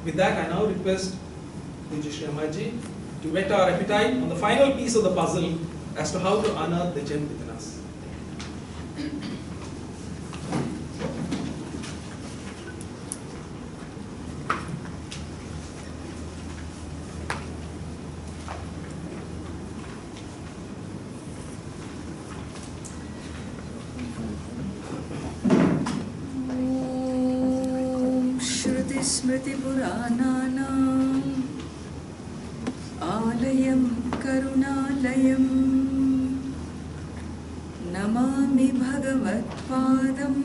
With that, I now request Puja Shri Ammaji to whet our appetite on the final piece of the puzzle as to how to unearth the gem within us. Smriti Purananam Alayam Karunalayam Namami Bhagavat Padam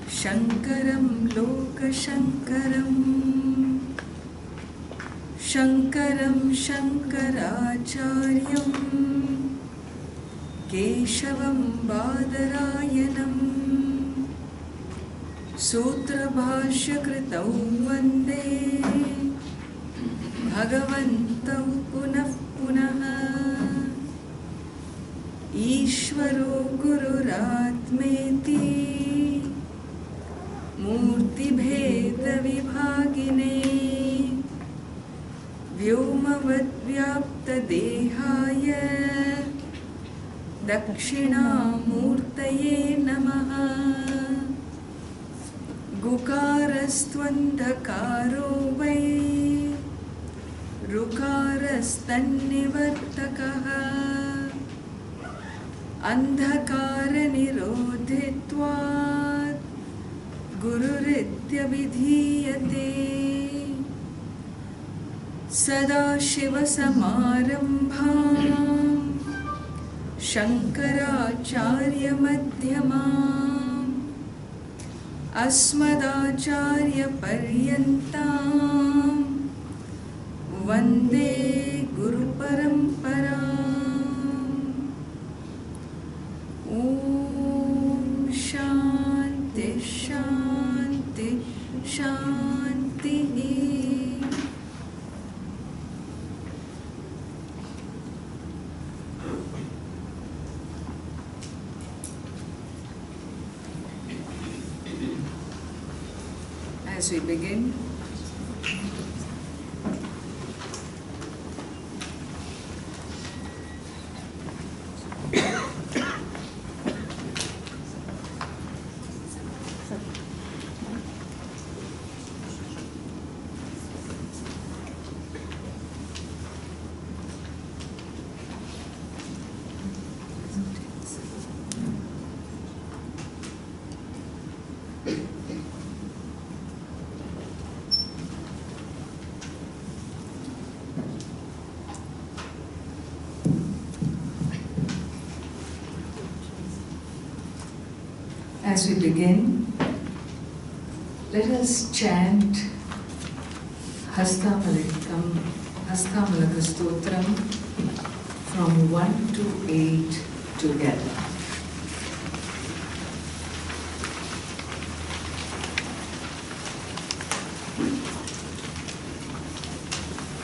Shankaram Loka Shankaram Shankaram Shankaracharyam Keshavam Badarayanam Sutrabhashya-kritau vande Bhagavantau punah punaha Ishvaro gururatmeti Murti bheda vibhagine Vyomavad vyapta dehaya Dakshina murtaye namaha Gukarastvandhakaro vai Rukarastanivartakaha Andhakara nirodhitvat Gururitya vidhiyate Sadashiva samarambham Shankaracharya madhyamam Asmadacharya paryantam Vande Guru Paramparam. Om Shanti Shanti Shanti. As we begin, let us chant Hastamalaka Stotram from 1 to 8 together.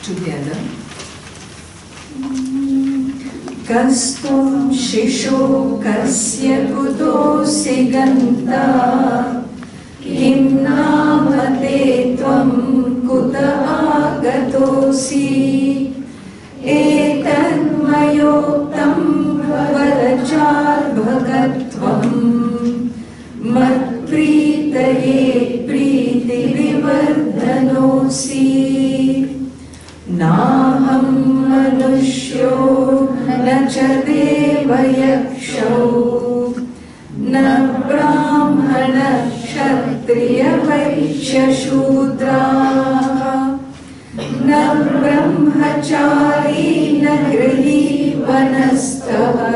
Together. Kastum shisho kasya kudosi ganta Kim namate tvam kuta agatosi Etanmayoktam varachar bhagatvam Matpritaye priti vivardhanosi Naham manushyo na cha deva yaksho na brahmana kshatriya vaishya shudra na brahmachari na grihi vanastava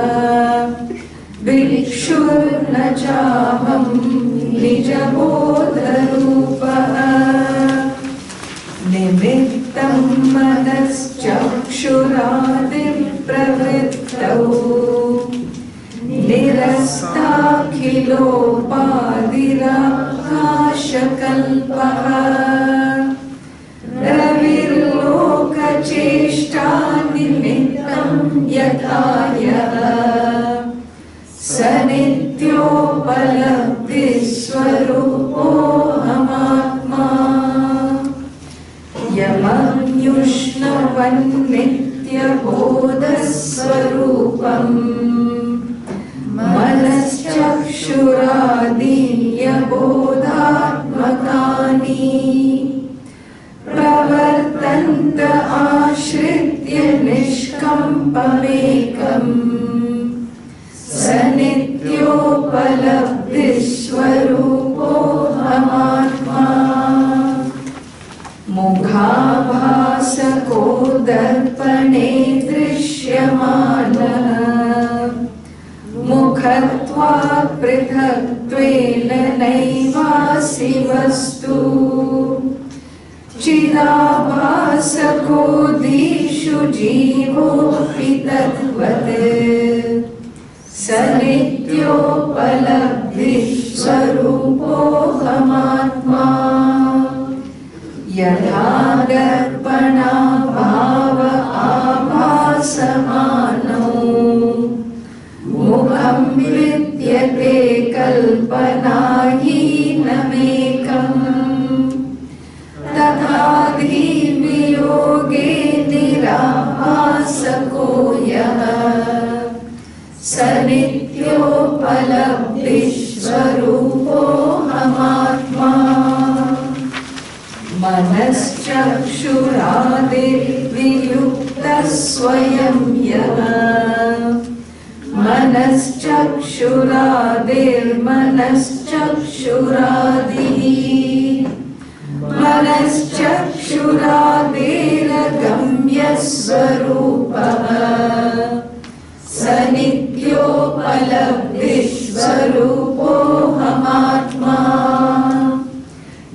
vikshur na chaham nijabodharupaha nimittam manaschakshuradin pravrittau nirastakhilopadirakashakalpaha ravirlokacheshta nimittam yathayaha sanityo palabdhiswarupo hamatma नित्यबोधस्वरूपम् मनश्चक्षुरादीयबोधात्मकानि प्रवर्तन्त आश्रित्य निष्कम्पमेकम् स नित्योपलब्धिस्वरूपोऽहमात्मा मुखाभासको दर्पणे दृश्यमानः मुखत्वात् पृथक्त्वेन नैवासि वस्तु चिदाभासको दीषु जीवोऽपि तद्वत् स नित्योपलब्धिस्वरूपोऽहमात्मा यथा दर्पणाभाव आभासमानो मुखं विद्यते कल्पनाहीनमेकम् तथाधिवियोगे निराभासको यः स नित्योपलब्धिस्वरूपोऽहमात्मा मनश्चक्षुरादिर्वियुक्तः स्वयं यः मनश्चक्षुरादिर्मनश्चक्षुरादिः मनश्चक्षुरादिरगम्यस्वरूपः स नित्योपलब्धिस्वरूपोऽहमात्मा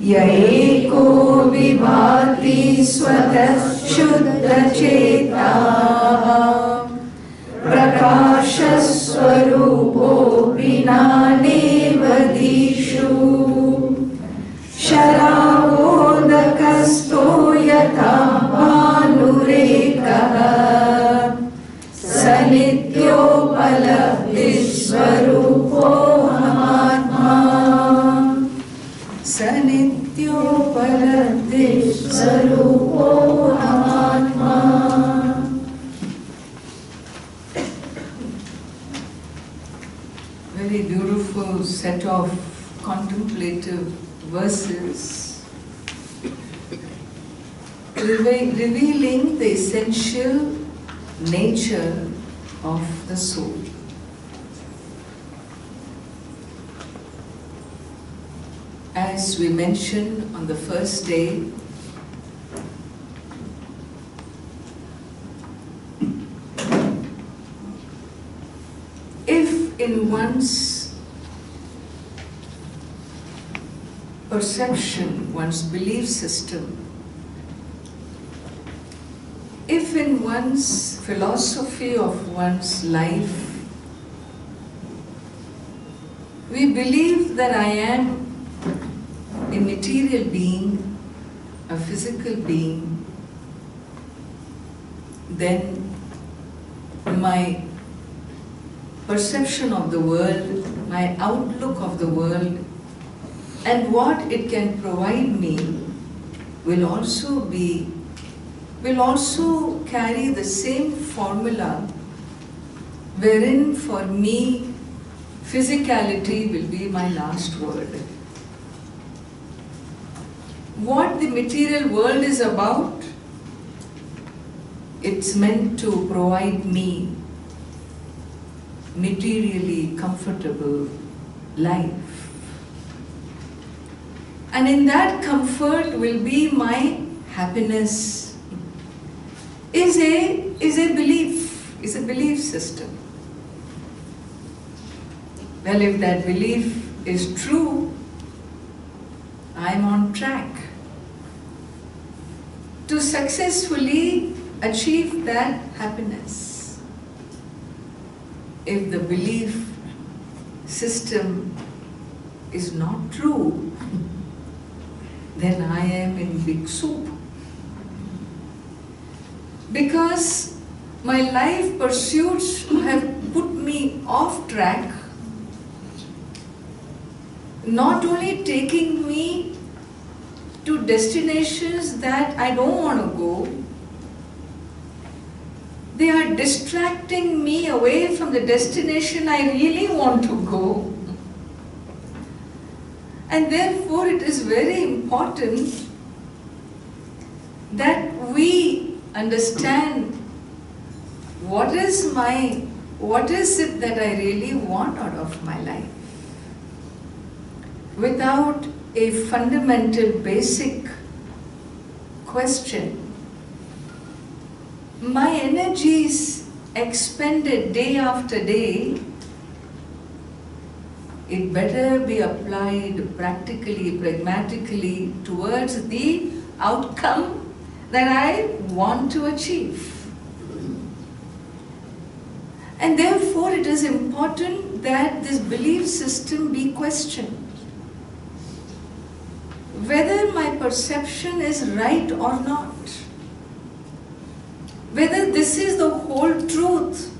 य एको विभाति स्वतः शुद्धचेताः प्रकाशस्वरूपोऽपि नानेव दिषु शरावोदकस्थो यथा भानुरेकः स नित्योपलब्धिस्वरूपोऽहमात्मा स नित्योपलब्धिस्वरूपोऽहमात्मा. Very beautiful set of contemplative verses revealing the essential nature of the soul. As we mentioned on the first day, if in one's perception, one's belief system, if in one's philosophy of one's life, we believe that I am a material being, a physical being, then my perception of the world, my outlook of the world, and what it can provide me will also carry the same formula wherein for me physicality will be my last word. What the material world is about, it's meant to provide me materially comfortable life. And in that comfort will be my happiness. Is a belief system. Well, if that belief is true, I'm on track to successfully achieve that happiness. If the belief system is not true, then I am in big soup. Because my life pursuits have put me off track, not only taking me to destinations that I don't want to go, They are distracting me away from the destination I really want to go. And therefore it is very important that we understand what is it that I really want out of my life. Without a fundamental basic question, my energies expended day after day, it better be applied practically, pragmatically towards the outcome that I want to achieve. And therefore it is important that this belief system be questioned. Whether my perception is right or not. Whether this is the whole truth,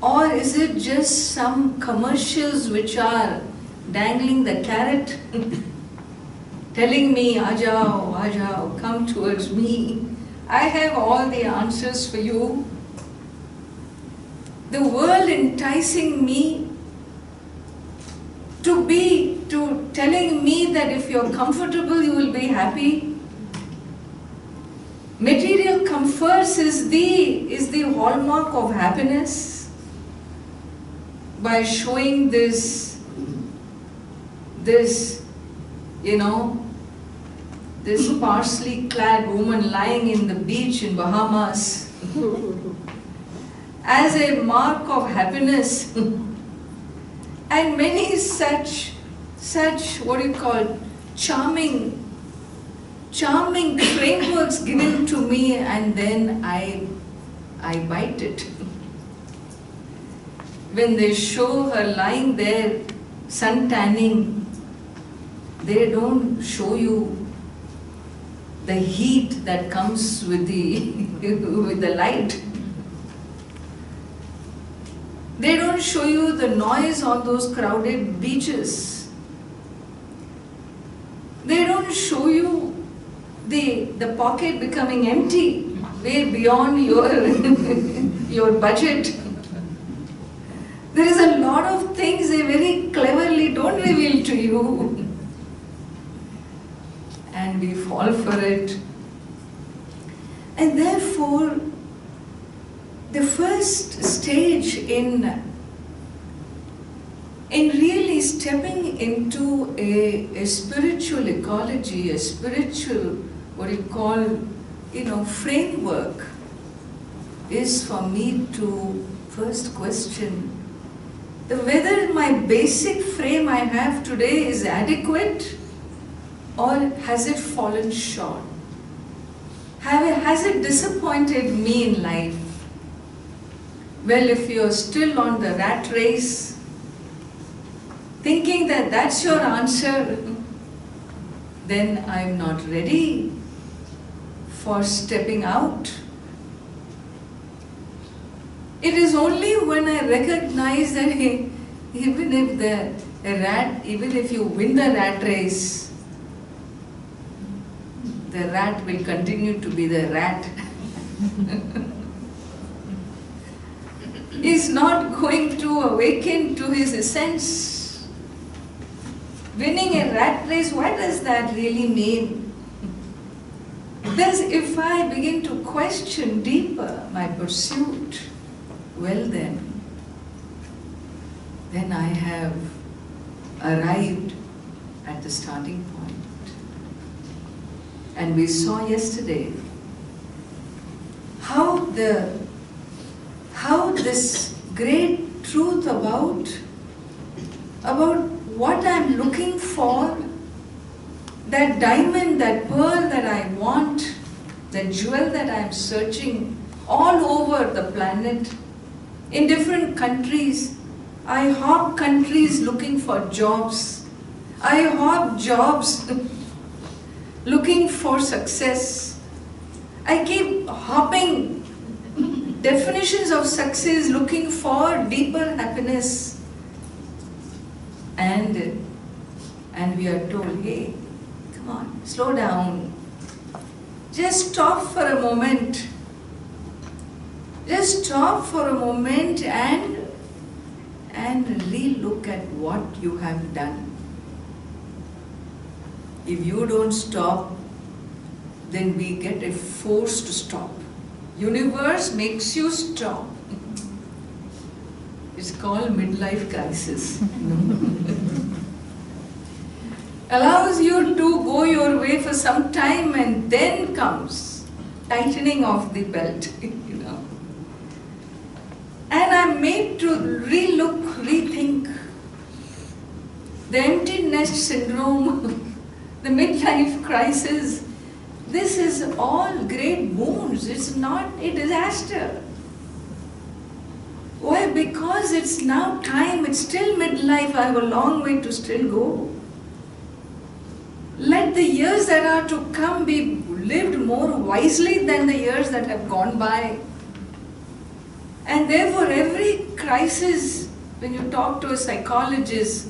or is it just some commercials which are dangling the carrot, telling me, "Ajao, ajao, come towards me. I have all the answers for you." The world enticing me to telling me that if you're comfortable, you will be happy. Material comforts is the hallmark of happiness. By showing this sparsely clad woman lying in the beach in Bahamas as a mark of happiness, and many such charming frameworks given to me, and then I bite it. When they show her lying there, sun tanning, they don't show you the heat that comes with the light. They don't show you the noise on those crowded beaches. They don't show you the pocket becoming empty, way beyond your budget. There is a lot of things they very cleverly don't reveal to you. And we fall for it. And therefore, the first stage in really stepping into a spiritual ecology, a spiritual, framework, is for me to first question whether my basic frame I have today is adequate, or has it fallen short? Has it disappointed me in life? Well, if you're still on the rat race, thinking that that's your answer, then I'm not ready for stepping out. It is only when I recognize that even if you win the rat race, the rat will continue to be the rat. He's not going to awaken to his essence. Winning a rat race, what does that really mean? Because if I begin to question deeper my pursuit, well then I have arrived at the starting point. And we saw yesterday how this great truth about what I'm looking for, that diamond, that pearl that I want, that jewel that I'm searching all over the planet, in different countries. I hop countries looking for jobs. I hop jobs looking for success. I keep hopping definitions of success looking for deeper happiness. And we are told, hey, come on, slow down. Just stop for a moment. Just stop for a moment and re-look at what you have done. If you don't stop, then we get a force to stop. Universe makes you stop. It's called midlife crisis. Allows you to go your way for some time, and then comes tightening of the belt, And I'm made to re-look, rethink. The empty nest syndrome, the midlife crisis, this is all great boons. It's not a disaster. Why? Because it's now time. It's still midlife. I have a long way to still go. Let the years that are to come be lived more wisely than the years that have gone by. And therefore, every crisis, when you talk to a psychologist,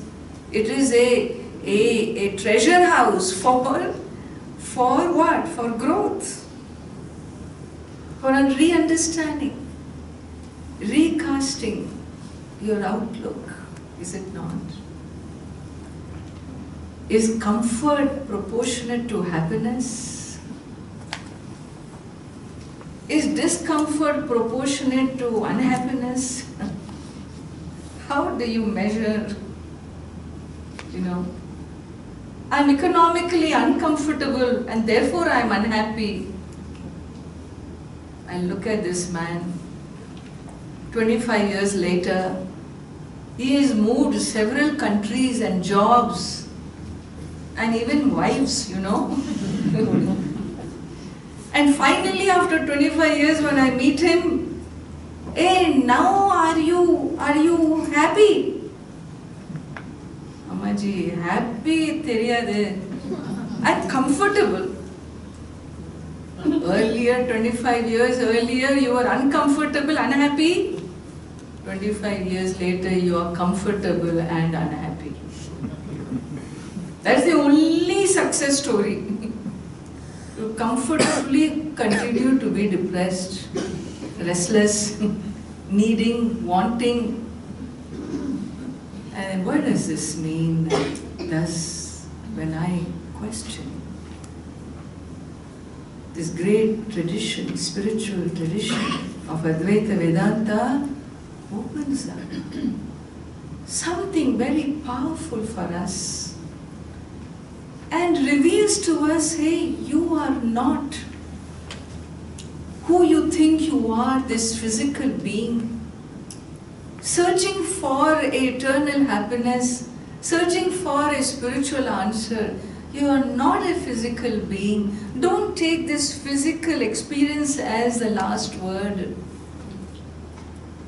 it is a treasure house for what? For growth, for a re-understanding, recasting your outlook, is it not? Is comfort proportionate to happiness? Is discomfort proportionate to unhappiness? How do you measure? I'm economically uncomfortable and therefore I'm unhappy. I look at this man, 25 years later, he has moved several countries and jobs and even wives, And finally, after 25 years, when I meet him, hey, now are you happy? Ammaji, happy theriyade. I'm comfortable. Earlier, 25 years earlier, you were uncomfortable, unhappy. 25 years later, you are comfortable and unhappy. That's the only success story. You comfortably continue to be depressed, restless, needing, wanting. And what does this mean? Thus, when I question this great tradition, spiritual tradition of Advaita Vedanta opens up something very powerful for us and reveals to us, hey, you are not who you think you are, this physical being, searching for eternal happiness, searching for a spiritual answer. You are not a physical being. Don't take this physical experience as the last word.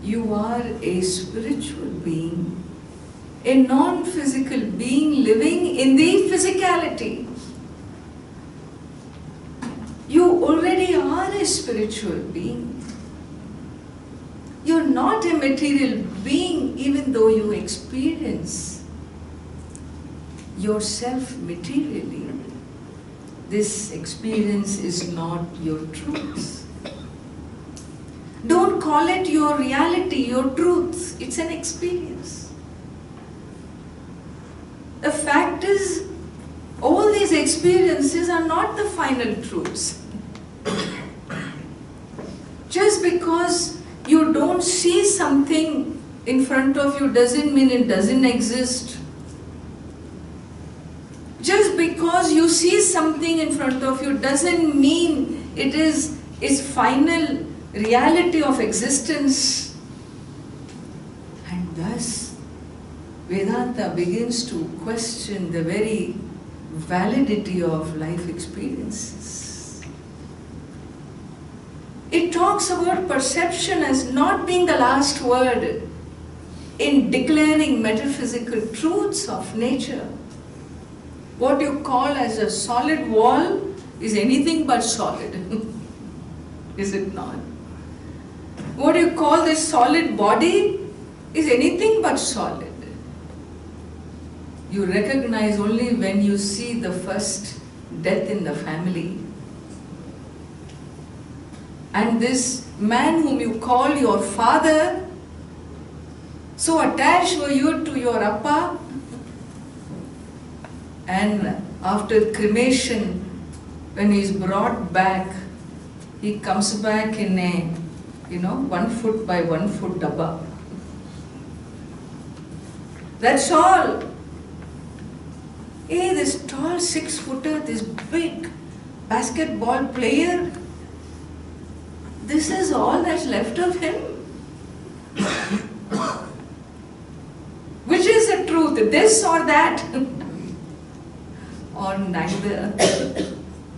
You are a spiritual being, a non-physical being living in the physicality. You already are a spiritual being. You're not a material being even though you experience yourself materially. This experience is not your truth. Don't call it your reality, your truth. It's an experience. The fact is, all these experiences are not the final truths. Just because you don't see something in front of you doesn't mean it doesn't exist. Just because you see something in front of you doesn't mean it is its final reality of existence. And thus, Vedanta begins to question the very validity of life experiences. It talks about perception as not being the last word in declaring metaphysical truths of nature. What you call as a solid wall is anything but solid. Is it not? What you call this solid body is anything but solid. You recognize only when you see the first death in the family. And this man whom you call your father, so attached were you to your appa, and after cremation, when he is brought back, he comes back in a, 1 foot by 1 foot dabba. That's all. Hey, this tall 6-footer, this big basketball player, this is all that's left of him. Which is the truth, this or that? Or neither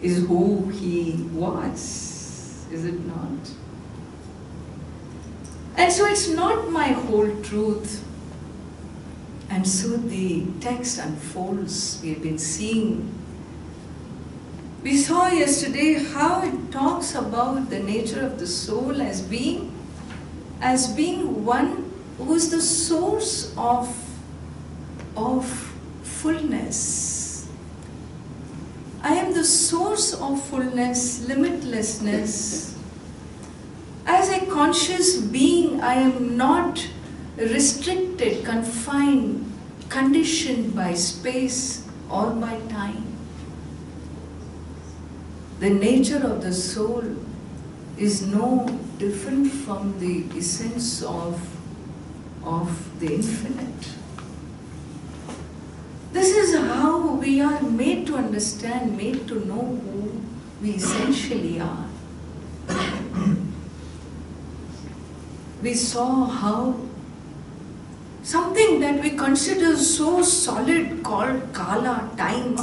is who he was, is it not? And so it's not my whole truth. And so the text unfolds. We have been seeing. We saw yesterday how it talks about the nature of the soul as being one who is the source of fullness. I am the source of fullness, limitlessness. As a conscious being, I am not restricted, confined, conditioned by space or by time. The nature of the soul is no different from the essence of the infinite. This is how we are made to understand, made to know who we essentially are. We saw how something that we consider so solid called kala, time,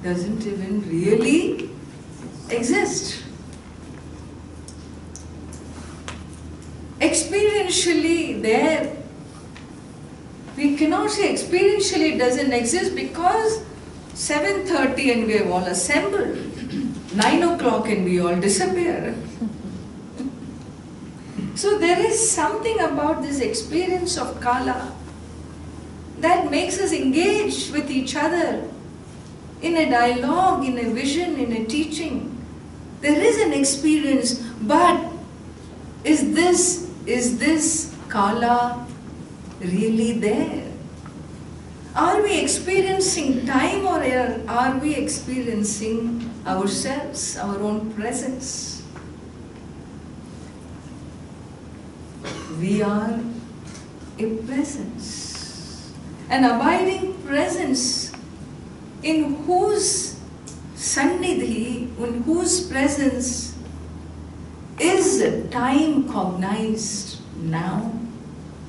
doesn't even really exist. Experientially there, we cannot say experientially it doesn't exist because 7:30 and we have all assembled, 9 o'clock and we all disappear. So there is something about this experience of kala that makes us engage with each other in a dialogue, in a vision, in a teaching. There is an experience, but is this kala really there? Are we experiencing time, or are we experiencing ourselves, our own presence? We are a presence, an abiding presence in whose sannidhi, in whose presence is time cognized now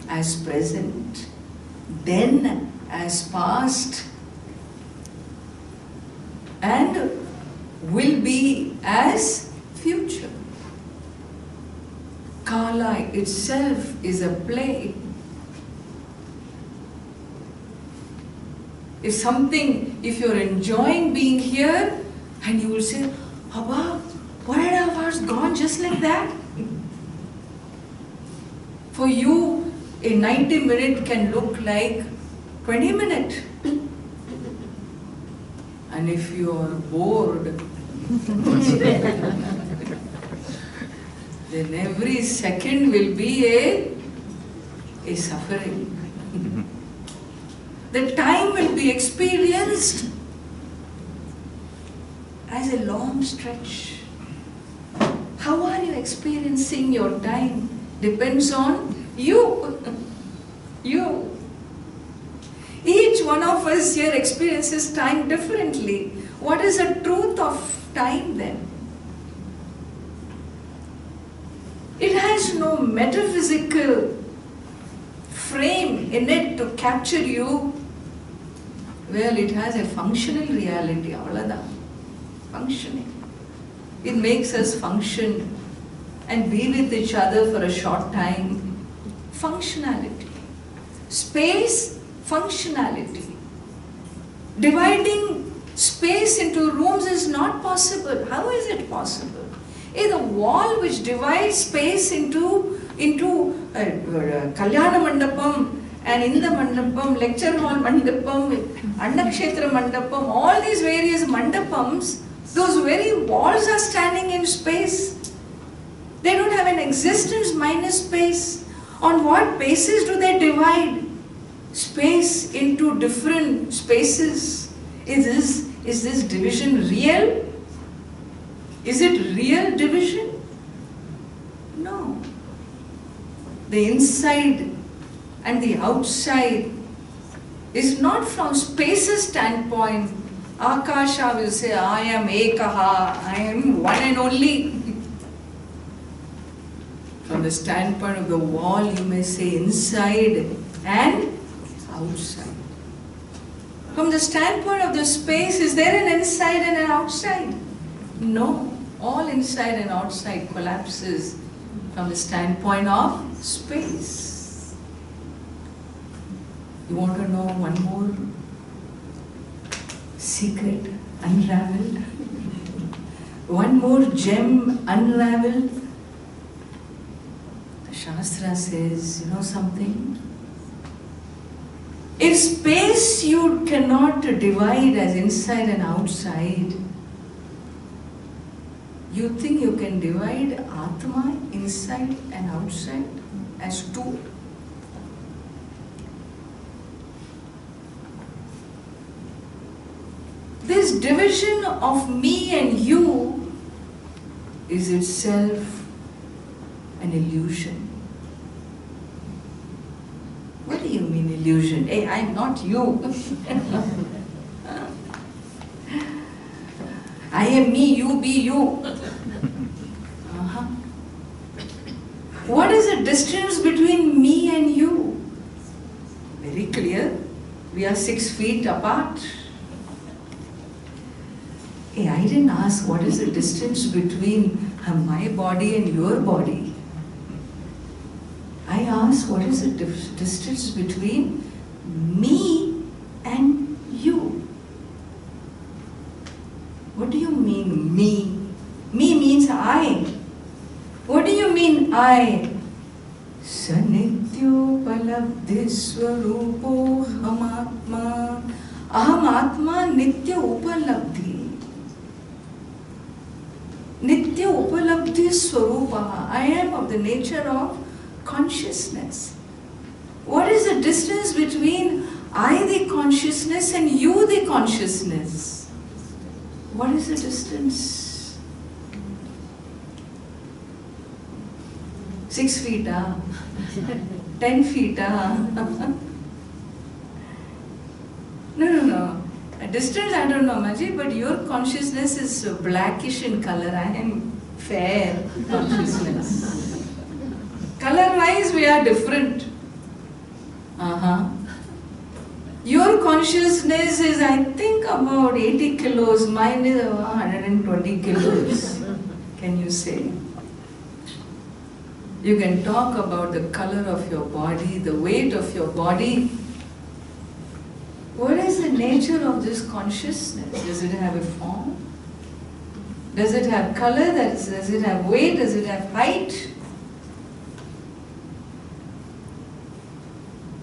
as present, then as past, and will be as future. Kala itself is a play. If you're enjoying being here, and you will say, Abba, 1.5 hours gone just like that? For you, a 90-minute can look like 20 minutes. And if you are bored, then every second will be a suffering. The time will be experienced as a long stretch. How are you experiencing your time? Depends on you. You. Each one of us here experiences time differently. What is the truth of time then? It has no metaphysical frame in it to capture you. Well, it has a functional reality, avladha. Functioning. It makes us function and be with each other for a short time. Functionality. Space, functionality. Dividing space into rooms is not possible. How is it possible? The wall which divides space into Kalyana Mandapam, and in the Mandapam, lecture hall Mandapam, Annakshetra Mandapam, all these various Mandapams Those very walls are standing in space. They don't have an existence minus space. On what basis do they divide space into different spaces? Is this division real? Is it real division? No. The inside and the outside is not from space's standpoint. Akasha will say, I am Ekaha, I am one and only. From the standpoint of the wall, you may say inside and outside. From the standpoint of the space, is there an inside and an outside? No. All inside and outside collapses from the standpoint of space. You want to know one more secret unraveled? One more gem unraveled? The Shastra says, you know something? If space you cannot divide as inside and outside, you think you can divide Atma inside and outside as two? This division of me and you is itself an illusion. What do you mean illusion? Hey, I'm not you. I am me, you be you. What is the distance between me and you? Very clear. We are 6 feet apart. Hey, I didn't ask what is the distance between my body and your body. I asked what is the distance between me and you. What do you mean me? Me means I. What do you mean I? Sanityo palabdhi swarupo hamatma. Aham atma nitya upalabdhi. Nitya upalabdhi swarupa. I am of the nature of consciousness. What is the distance between I the consciousness and you the consciousness? What is the distance? 6 feet, 10 feet, No. A distance, I don't know, Ammaji, but your consciousness is blackish in color. I am fair consciousness. Color-wise, we are different. Your consciousness is, I think, about 80 kilos. Mine is 120 kilos. Can you say? You can talk about the color of your body, the weight of your body. What is the nature of this consciousness? Does it have a form? Does it have color? Does it have weight? Does it have height?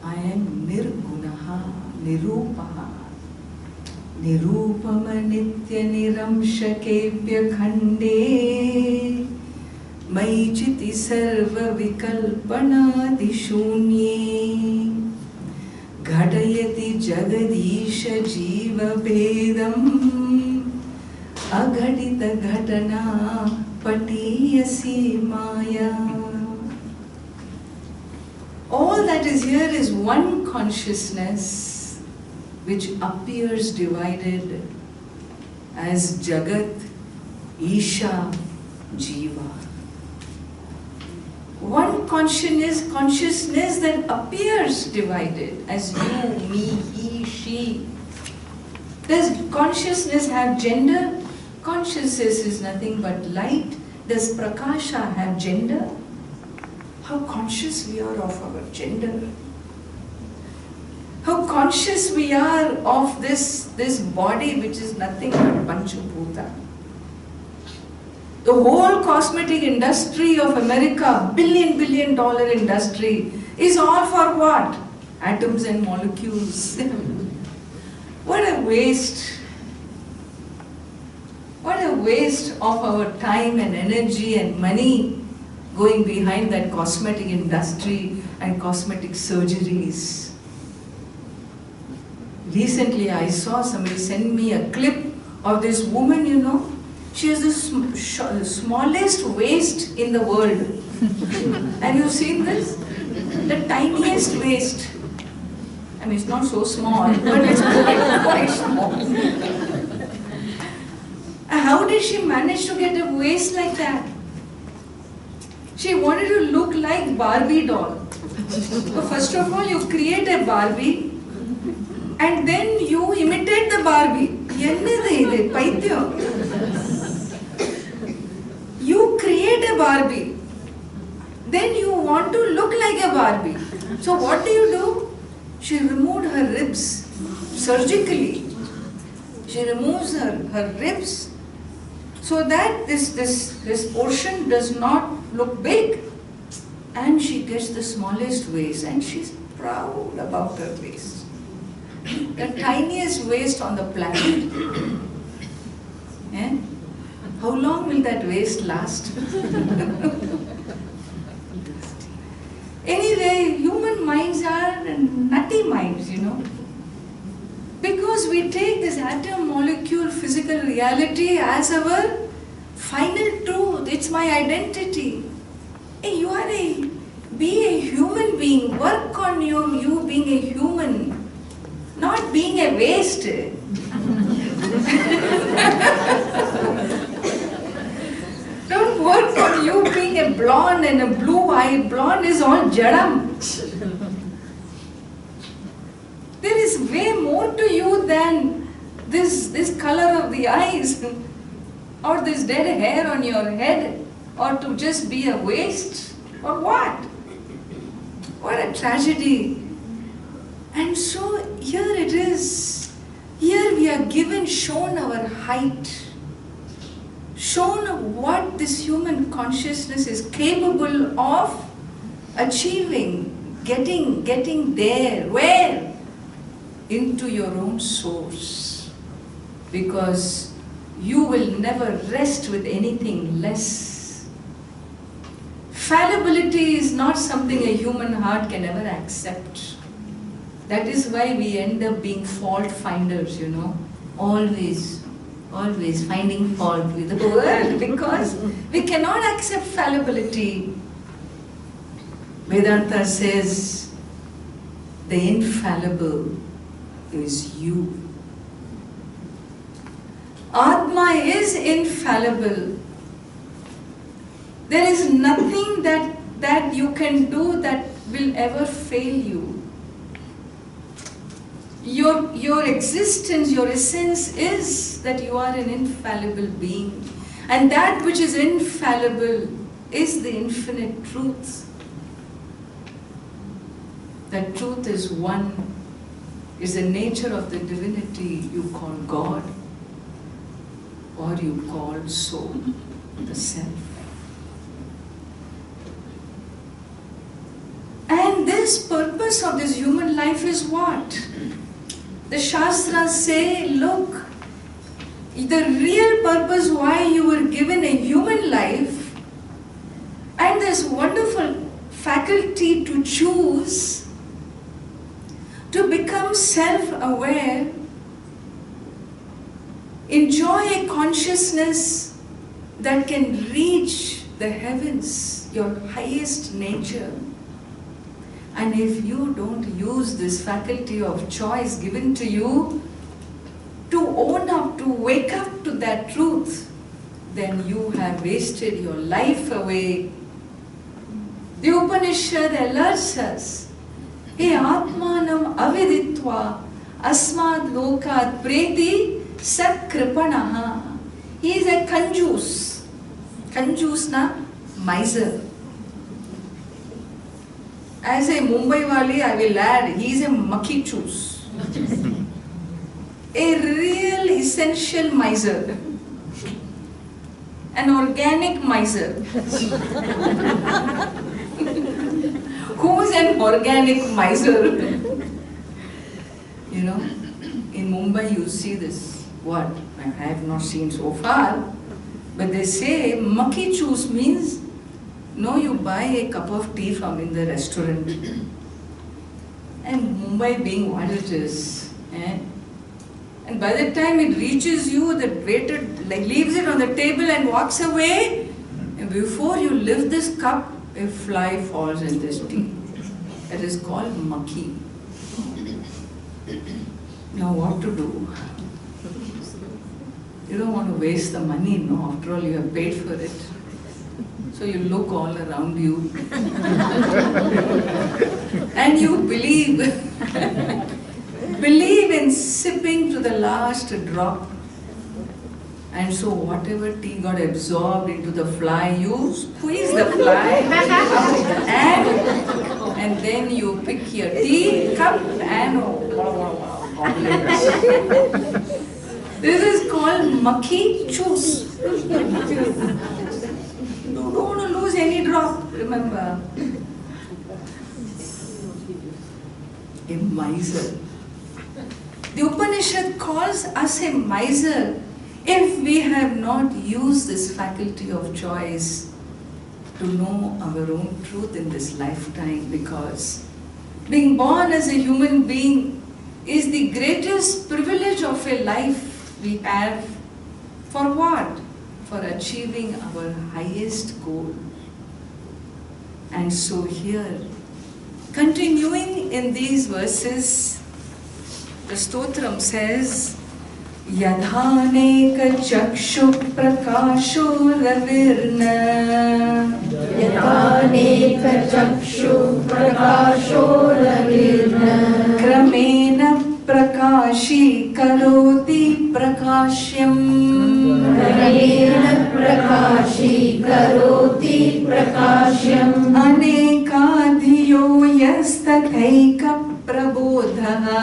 I am nirgunaha, nirupaha, nirupama nitya niramshakebhya khande, maichiti sarva vikalpana dishunye, ghadayati jagadisha jiva bedam, aghadita ghatana patiyasi maya. All that is here is one consciousness which appears divided as Jagat, Isha, Jiva. One consciousness that appears divided as you, me, he, she. Does consciousness have gender? Consciousness is nothing but light. Does Prakasha have gender? How conscious we are of our gender. How conscious we are of this body which is nothing but Panchabhuta. The whole cosmetic industry of America, billion dollar industry, is all for what? Atoms and molecules. What a waste. What waste of our time and energy and money going behind that cosmetic industry and cosmetic surgeries. Recently I saw somebody send me a clip of this woman, you know. She has the smallest waist in the world. Have you seen this? The tiniest waist. I mean, it's not so small, but it's quite small. How did she manage to get a waist like that? She wanted to look like Barbie doll. So first of all, you create a Barbie and then you imitate the Barbie. You create a Barbie. Then you want to look like a Barbie. So what do? She removed her ribs surgically. She removes her ribs so that this portion does not look big. And she gets the smallest waist and she's proud about her waist. The tiniest waist on the planet. Eh? How long will that waist last? Anyway, human minds are nutty minds, you know. Because we take this atom, molecule, physical reality as our final truth. It's my identity. Hey, be a human being. Work on you being a human, not being a waste. Don't work on you being a blonde and a blue-eyed. Blonde is all jadam. There is way more to you than this color of the eyes or this dead hair on your head or to just be a waste or what? What a tragedy. And so here it is. Here we are shown our height, shown what this human consciousness is capable of achieving, getting there. Where? Into your own source. Because you will never rest with anything less. Fallibility is not something a human heart can ever accept. That is why we end up being fault finders, you know. Always finding fault with the world because we cannot accept fallibility. Vedanta says the infallible is you. Atma is infallible. There is nothing that you can do that will ever fail you. Your existence, your essence is that you are an infallible being. And that which is infallible is the infinite truth. That truth is one, is the nature of the divinity you call God or you call soul, the self. And this purpose of this human life is what? The Shastras say, look, the real purpose why you were given a human life and this wonderful faculty to choose, to become self-aware, enjoy a consciousness that can reach the heavens, your highest nature. And if you don't use this faculty of choice given to you to own up, to wake up to that truth, then you have wasted your life away. The Upanishad alerts us, He Atmanam aviditva asmad lokat preti sat kripanaha. He is a kanjus. Kanjus na miser. As a Mumbai wali, I will add, he is a maki chus. A real essential miser. An organic miser. Who is an organic miser? You know, in Mumbai you see this what? I have not seen so far. But they say makhi juice means, no, you buy a cup of tea from in the restaurant. And Mumbai being what it is. And by the time it reaches you, the waiter leaves it on the table and walks away. And before you lift this cup, a fly falls in this tea. It is called makhi. Now what to do? You don't want to waste the money, no? After all, you have paid for it. So you look all around you. And you believe in sipping to the last drop. And so whatever tea got absorbed into the fly, you squeeze the fly and then you pick your tea cup and this is called makhi juice. You don't want to lose any drop, remember. A miser. The Upanishad calls us a miser if we have not used this faculty of choice to know our own truth in this lifetime, because being born as a human being is the greatest privilege of a life we have. For what? For achieving our highest goal. And so here, continuing in these verses, the stotram says, Yadhaneka chakshu prakasho ravirna. Yadhaneka chakshu prakasho ravirna. Kramena prakashi karoti prakashyam. Kramena prakashi karoti prakashyam. Anekadhiyo yastathaika prabodhaha.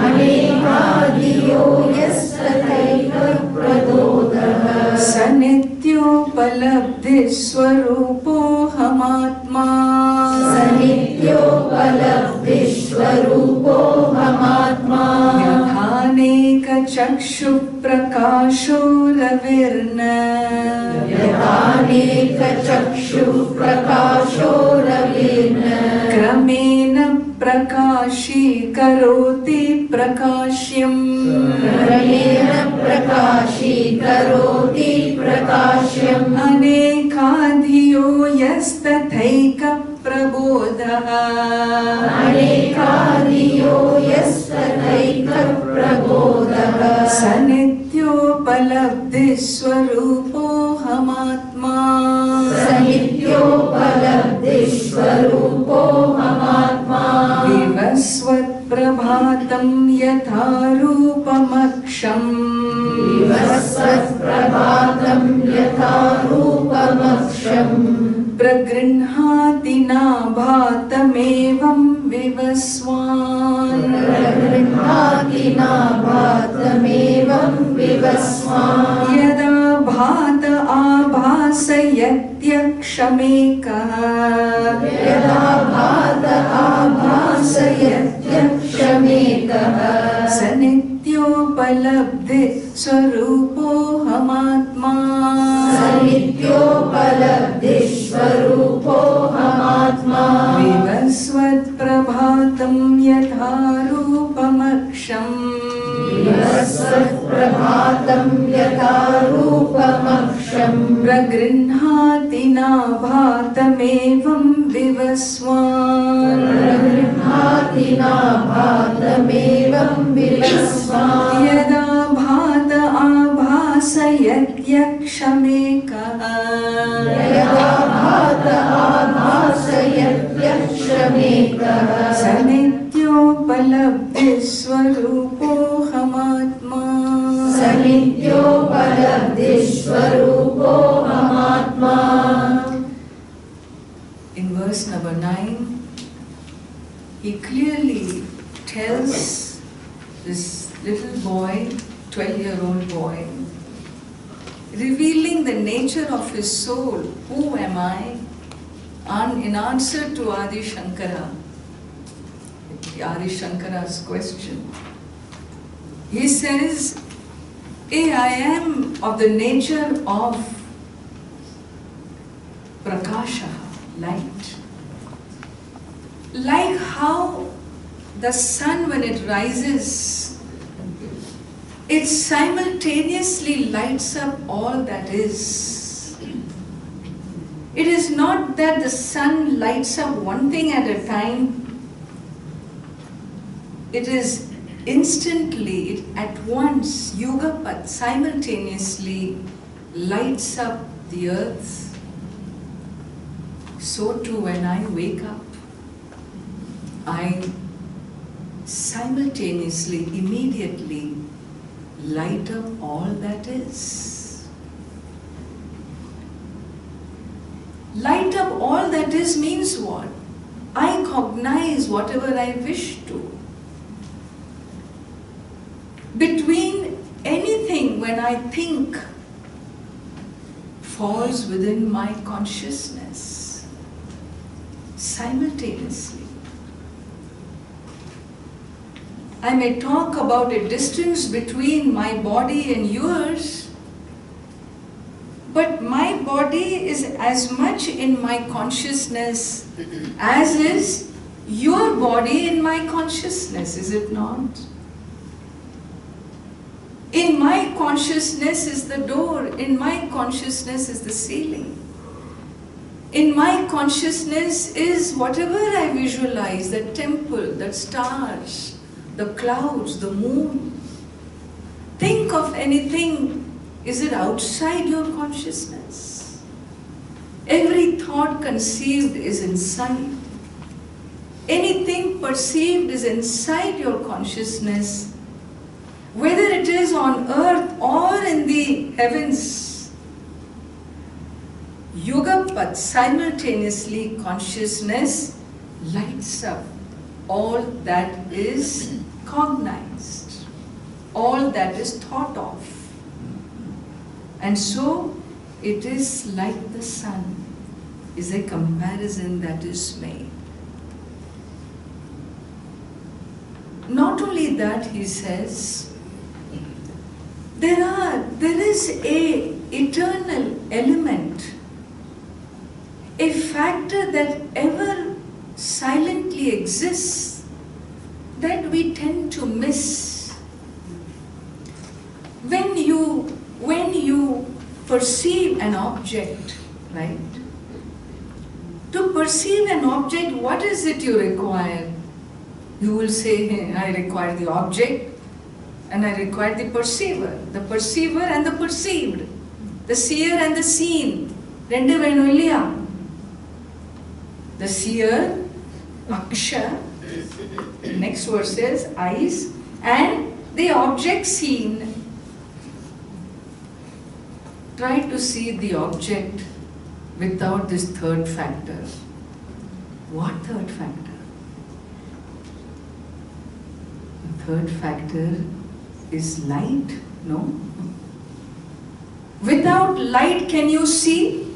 Anekadhiyo yastathaika prabodhaha. Sanityopalabdhi swarupo hamatma. Sanityopalabdhi swarupo hamatma. Yadhaneka chakshu prakasho ravirna. Yadhaneka chakshu prakasho ravirna. Kramena prakashi karoti prakashyam. Kramena prakashi karoti prakashyam. Anekadhiyo yastathaika prabodhaha. Anekadhiyo yastathaika prabodhaha. Sanityopalabdhi swarupo hamatma. Sanityopalabdhi swarupo hamatma. Vivasvat prabhatam yatha rupamaksham. Vivasvat prabhatam yatha rupamaksham. Pragrinhati nabhatamevam vivaswan. Pragrinhati nabhatamevam vivaswan. Yada bhata abhasayatyakshamekah. Yada bhata abhasayatyakshamekah. Sanityopalabdhi swarupo hamatma. Sanityopalabdhi swarupo hamatma. Vivasvat prabhatam yatha rupamaksham. Vivasvat prabhatam yatha rupamaksham. Pragrinhati nabhatamevam vivaswan. Pragrinhati nabhatamevam vivaswan. Yada bhata abhasayatyakshamekah. Yada bhata abhasayatyakshamekah. Sanityopalabdhi swarupo hamatma. Sanityopalabdhi swarupo hamatma. In verse number 9, he clearly tells this little boy, 12-year-old boy, revealing the nature of his soul. Who am I? In answer to Adi Shankara's question, he says, I am of the nature of prakasha, light. Like how the sun, when it rises, it simultaneously lights up all that is. It is not that the sun lights up one thing at a time. It is instantly, at once, Yugapat, simultaneously lights up the earth. So too, when I wake up, I simultaneously, immediately light up all that is. Light up all that is means what? I cognize whatever I wish to. Between anything when I think falls within my consciousness simultaneously. I may talk about a distance between my body and yours, but my body is as much in my consciousness as is your body in my consciousness, is it not? In my consciousness is the door, in my consciousness is the ceiling. In my consciousness is whatever I visualize, the temple, the stars, the clouds, the moon. Think of anything, is it outside your consciousness? Every thought conceived is inside. Anything perceived is inside your consciousness. Whether it is on earth or in the heavens, Yugapat, simultaneously consciousness lights up all that is cognized, all that is thought of. And so it is like the sun, is a comparison that is made. Not only that, he says, there is a eternal element, a factor that ever silently exists that we tend to miss. When you perceive an object, right? To perceive an object, what is it you require? You will say, I require the object and I require the perceiver and the perceived, the seer and the seen. Rendu venu illaya? The seer, aksha, next verse says eyes, and the object seen. Try to see the object without this third factor. What third factor? The third factor is light, no? Without light, can you see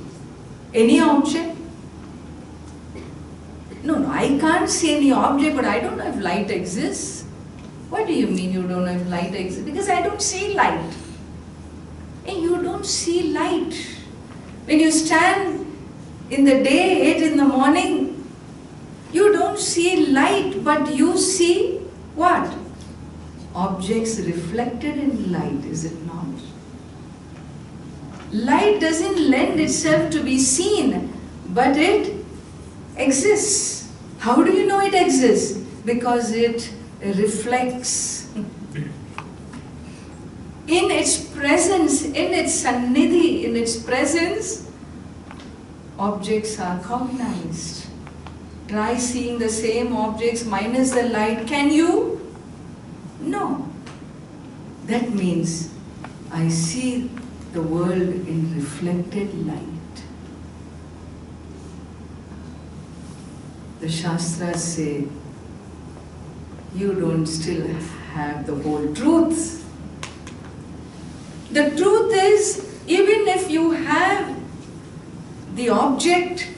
any object? No, I can't see any object, but I don't know if light exists. What do you mean you don't know if light exists? Because I don't see light. And you don't see light. When you stand in the day, 8 in the morning, you don't see light, but you see what? Objects reflected in light, is it not? Light doesn't lend itself to be seen, but it exists. How do you know it exists? Because it reflects. In its presence, in its sannidhi, in its presence, objects are cognized. Try seeing the same objects minus the light. Can you? No. That means I see the world in reflected light. The Shastras say, you don't still have the whole truth. The truth is, even if you have the object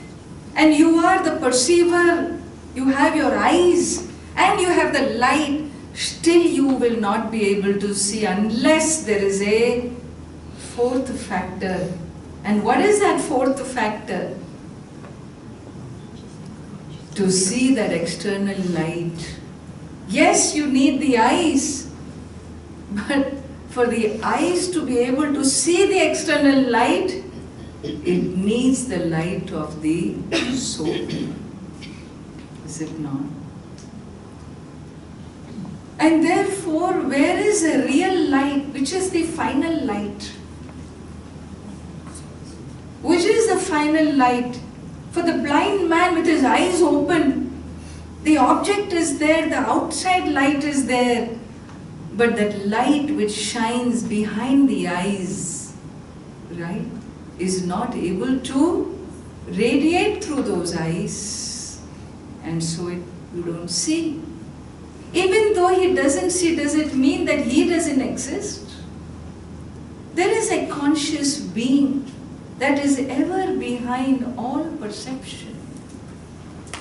and you are the perceiver, you have your eyes and you have the light, still you will not be able to see unless there is a fourth factor. And what is that fourth factor? To see that external light. Yes, you need the eyes, but for the eyes to be able to see the external light, it needs the light of the soul. Is it not? And therefore, where is the real light? Which is the final light? Which is the final light? For the blind man with his eyes open, the object is there, the outside light is there, but that light which shines behind the eyes, right, is not able to radiate through those eyes, and so you don't see. Even though he doesn't see, does it mean that he doesn't exist? There is a conscious being that is ever behind all perception.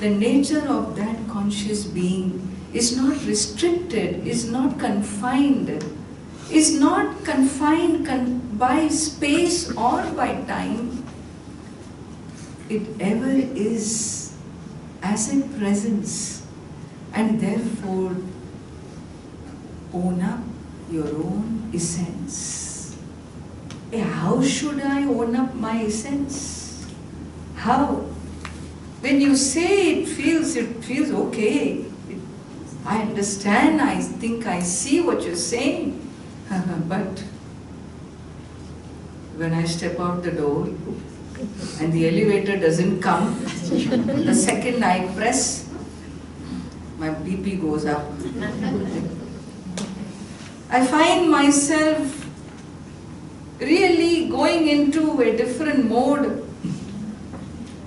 The nature of that conscious being is not restricted, is not confined by space or by time. It ever is as a presence, and therefore own up your own essence. How should I own up my essence? How? When you say it feels okay. I understand, I think I see what you're saying. But when I step out the door and the elevator doesn't come, the second I press, my BP goes up. I find myself really going into a different mode.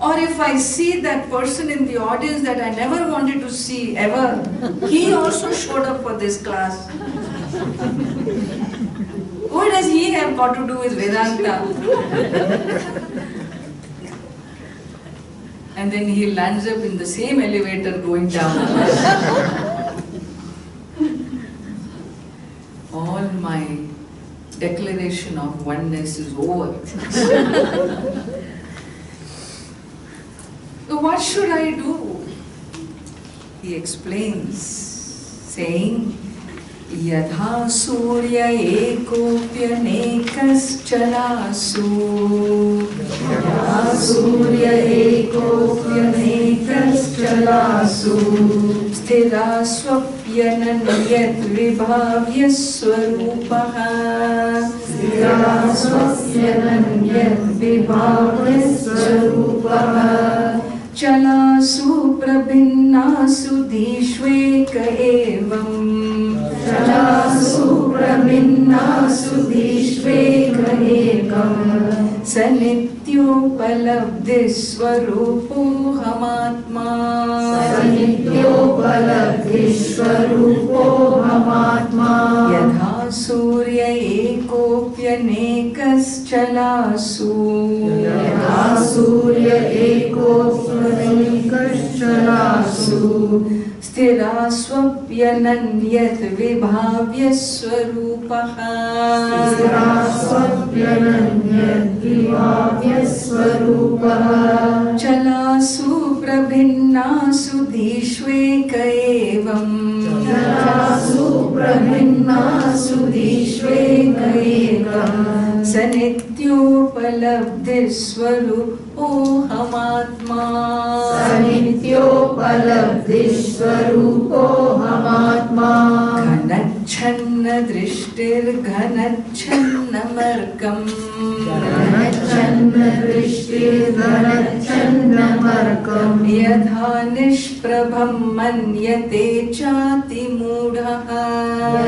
Or if I see that person in the audience that I never wanted to see ever, he also showed up for this class. What does he have got to do with Vedanta? And then he lands up in the same elevator going down. All my declaration of oneness is over. So what should I do? He explains, saying, Yadha surya ekopyanekaschalasu Yadha surya ekopyanekaschalasu Sthira swapyananyat vibhavya swarupaha Sthira swapyananyat vibhavya swarupaha Chalasu prabhinnasu dishveka evam Chalasu prabhinnasu dishveka ekam Sanityopalabdhi swarupo hamatma Sanityopalabdhi swarupo hamatma Yadha surya ekopyanekaschalasu Yadha surya ekopyanekaschalasu Sthira swapyananyat vibhavya swarupaha Sthira swapyananyat vibhavya swarupaha Chalasu prabhinnasu dishveka evam Chalasu prabhinnasu dishveka ekam Sanityopalabdhi swarupo hamatma Sanityopalabdhi swarupo hamatma Ghanachanna drishtir ghanachanna markam Ghanachanna drishtir ghanachanna markam Yadha nishprabham manyate chati mudhaha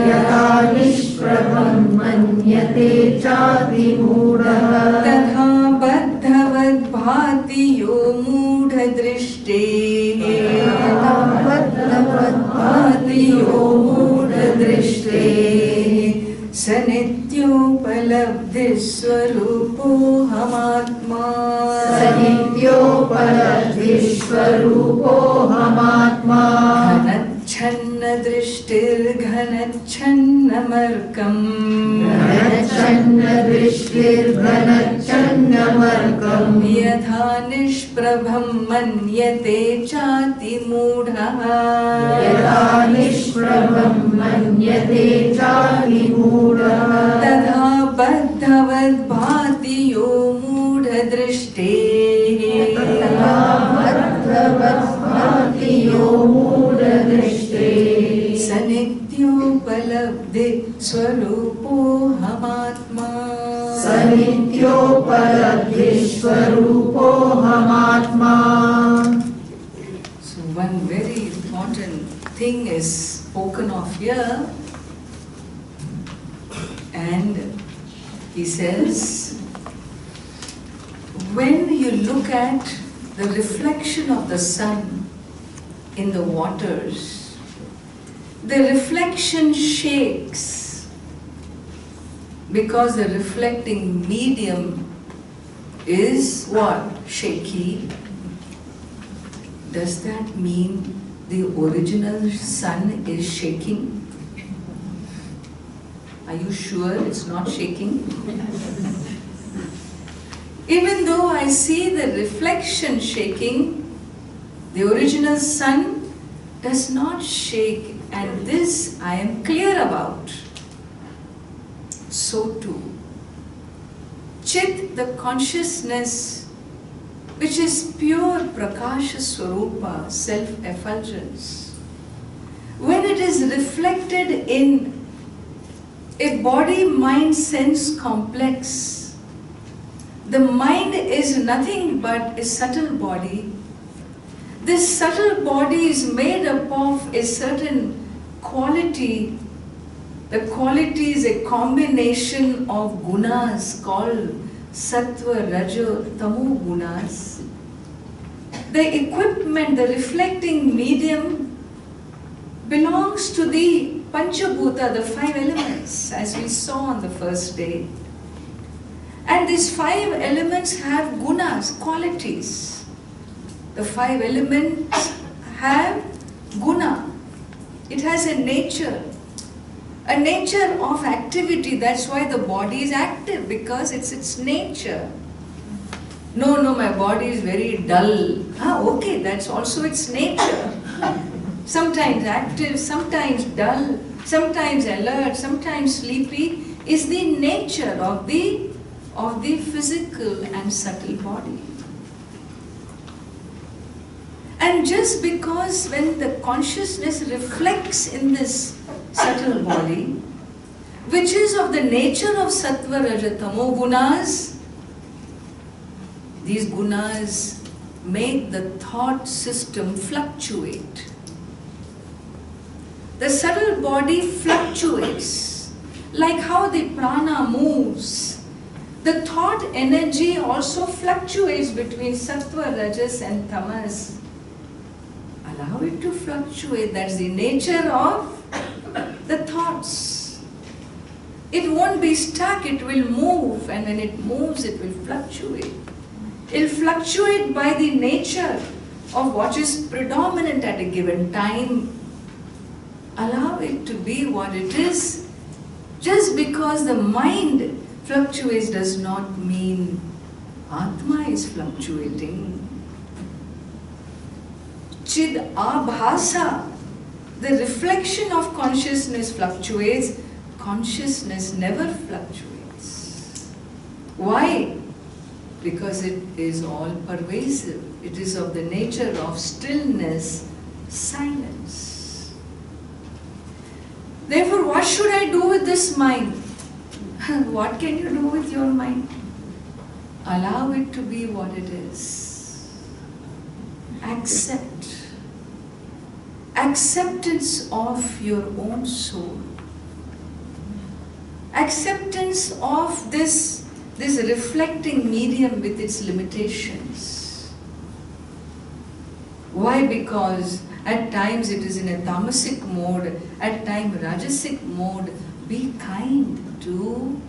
Yadha nishprabham manyate chati mudhaha Tadha baddhavad bhati yo mudha drishte Tadha baddhavad bhati yo mudha drishte Sanityopalabdhi swarupo hamatma Sanityopalabdhi swarupo hamatma Ghanachanna drishtir ghanachanna markam Ghanachanna दृष्टिर्घनच्छन्नमर्कम् यथा निष्प्रभं मन्यते चातिमूढः यथा निष्प्रभं मन्यते चातिमूढः तथा बद्धवद्भाति यो मूढदृष्टेः तथा बद्धवद्भाति यो मूढदृष्टेः स नित्योपलब्धि स्वरूपोऽहमात्मा स नित्योपलब्धिस्वरूपोऽहमात्मा. So one very important thing is spoken of here, and he says, when you look at the reflection of the sun in the waters, the reflection shakes because the reflecting medium is what? Shaky. Does that mean the original sun is shaking? Are you sure it's not shaking? Even though I see the reflection shaking, the original sun does not shake, and this I am clear about. So too, Chit, the consciousness which is pure Prakasha Swarupa, self-effulgence, when it is reflected in a body-mind-sense complex, the mind is nothing but a subtle body. This subtle body is made up of a certain quality. The quality is a combination of gunas called Sattva, Raja, Tamu gunas. The equipment, the reflecting medium belongs to the Panchabhuta, the 5 elements, as we saw on the first day. And these 5 elements have gunas, qualities. The 5 elements have guna. It has a nature of activity. That's why the body is active, because it's its nature. No, my body is very dull. Okay, that's also its nature. Sometimes active, sometimes dull, sometimes alert, sometimes sleepy, is the nature of the physical and subtle body. And just because when the consciousness reflects in this subtle body, which is of the nature of Sattva, Raja, Tamo gunas, these gunas make the thought system fluctuate. The subtle body fluctuates, like how the prana moves. The thought energy also fluctuates between Sattva, Rajas and Tamas. Allow it to fluctuate. That's the nature of the thoughts. It won't be stuck, it will move, and when it moves, it will fluctuate. It will fluctuate by the nature of what is predominant at a given time. Allow it to be what it is. Just because the mind fluctuates does not mean Atma is fluctuating. Chid abhasa, the reflection of consciousness fluctuates, consciousness never fluctuates. Why? Because it is all pervasive. It is of the nature of stillness, silence. Therefore, what should I do with this mind? What can you do with your mind? Allow it to be what it is. Accept. Acceptance of your own soul. Acceptance of this reflecting medium with its limitations. Why? Because at times it is in a tamasic mode, at times rajasic mode. Be kind to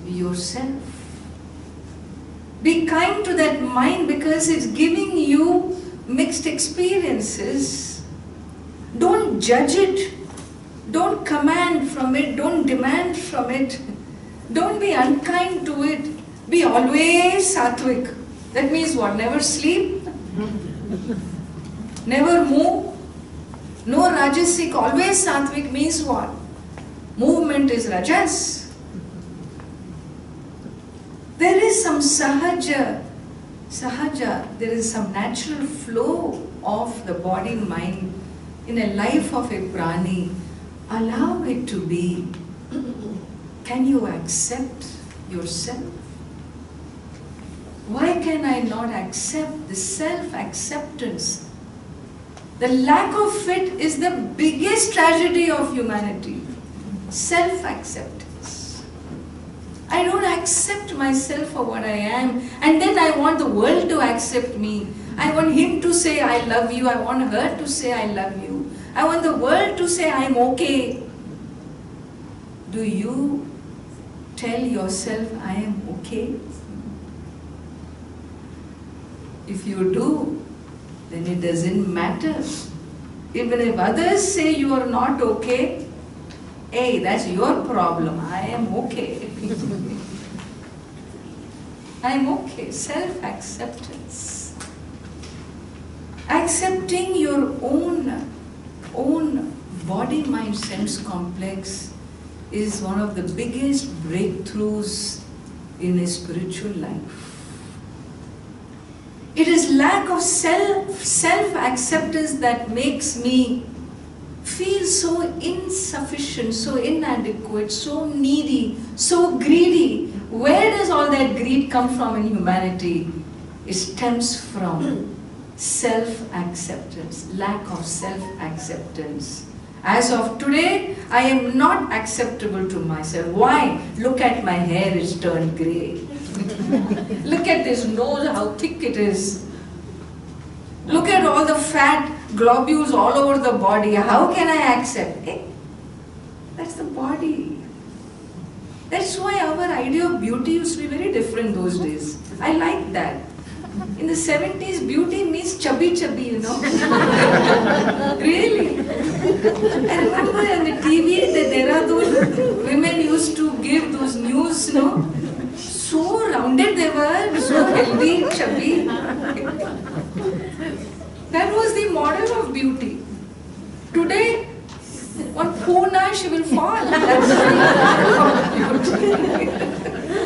yourself. Be kind to that mind, because it's giving you mixed experiences. Don't judge it. Don't command from it. Don't demand from it. Don't be unkind to it. Be always sattvic. That means what? Never sleep, never move, no rajasic, always sattvic means what? Movement is rajas. There is some sahaja, there is some natural flow of the body-mind in a life of a prani. Allow it to be. Can you accept yourself? Why can I not accept the self-acceptance? The lack of it is the biggest tragedy of humanity. Self-acceptance. I don't accept myself for what I am, and then I want the world to accept me. I want him to say I love you. I want her to say I love you. I want the world to say I'm okay. Do you tell yourself I am okay? If you do, then it doesn't matter. Even if others say you are not okay, hey, that's your problem. I am okay. I am okay. Self-acceptance. Accepting your own body-mind sense complex is one of the biggest breakthroughs in a spiritual life. It is lack of self-acceptance that makes me feel so insufficient, so inadequate, so needy, so greedy. Where does all that greed come from in humanity? It stems from self-acceptance, lack of self-acceptance. As of today, I am not acceptable to myself. Why? Look at my hair, it's turned grey. Look at this nose, how thick it is. Look at all the fat globules all over the body. How can I accept? Hey, that's the body. That's why our idea of beauty used to be very different those days. I like that. In the 70s, beauty means chubby, you know. Really. I remember on the TV that there are those women used to give those news, you know. So rounded they were, so healthy, chubby. That was the model of beauty. Today, on Puna she will fall. That's the model of beauty.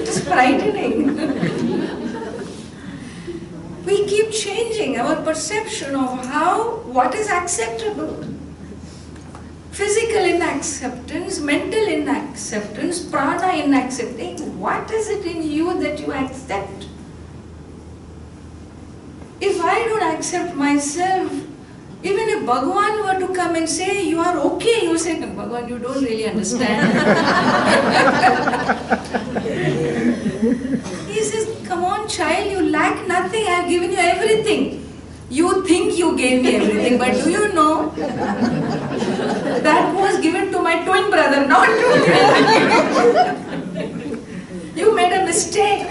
It's frightening. We keep changing our perception of what is acceptable. Physical inacceptance, mental inacceptance, prana inacceptance. What is it in you that you accept? If I don't accept myself, even if Bhagavan were to come and say, you are okay, you say, Bhagavan, you don't really understand. He says, come on child, you lack nothing, I have given you everything. You think you gave me everything, but do you know? That was given to my twin brother, not to me. You made a mistake.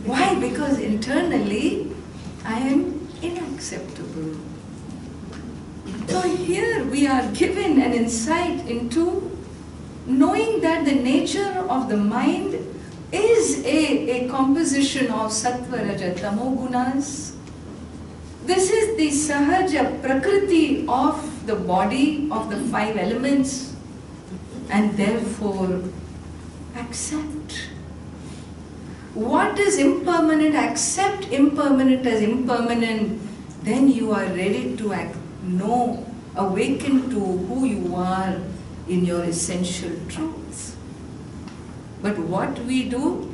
Why? Because internally, I am inacceptable. So here we are given an insight into knowing that the nature of the mind is a composition of sattva, raja, tamo gunas. This is the sahaja prakriti of the body, of the 5 elements, and therefore accept. What is impermanent? Accept impermanent as impermanent. Then you are ready to awaken to who you are in your essential truths. But what we do,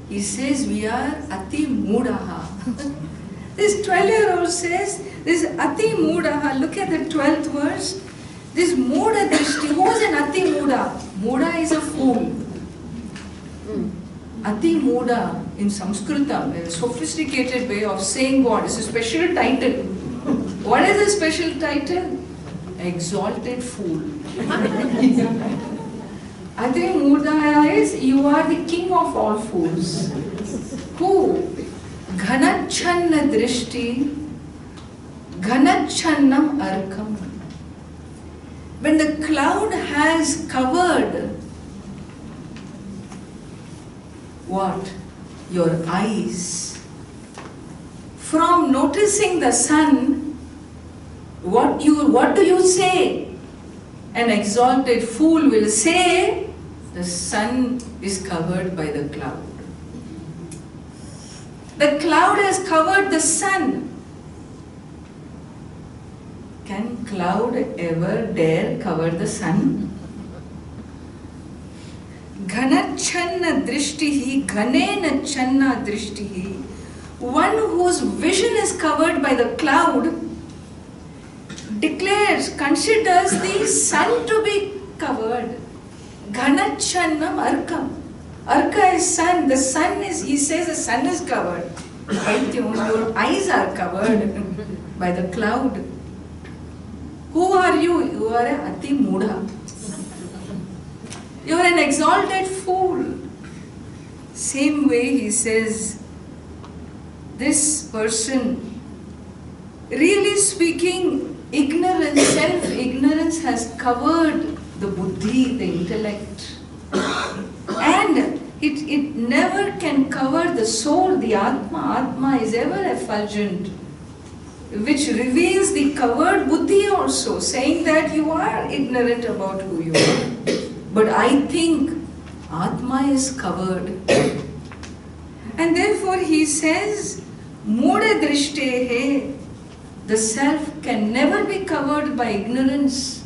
he says we are ati mudaha. This 12-year-old says, this ati mudaha, look at the 12th verse. This muda drishti, who is an ati muda? Muda is a fool. Ati muda in Sanskrita, a sophisticated way of saying what? It's a special title. What is the special title? Exalted fool. Ati muda is, you are the king of all fools. Who? Ghanachanna drishti, ghanachannam arkam. When the cloud has covered what? Your eyes. From noticing the sun, what do you say? An exalted fool will say, the sun is covered by the cloud. The cloud has covered the sun. Can cloud ever dare cover the sun? Ghanachanna drishtihi, ghanena channa drishtihi. One whose vision is covered by the cloud declares, considers the sun to be covered. Ghanachannam arkam. Arka is sun. The sun is, he says the sun is covered. Your eyes are covered by the cloud. Who are you? You are a ati mudha. You are an exalted fool. Same way he says, this person, really speaking, ignorance, self-ignorance has covered the buddhi, the intellect. And it never can cover the soul, the atma. Atma is ever effulgent, which reveals the covered buddhi also, saying that you are ignorant about who you are. But I think atma is covered. And therefore he says, Muda drishte, the self can never be covered by ignorance.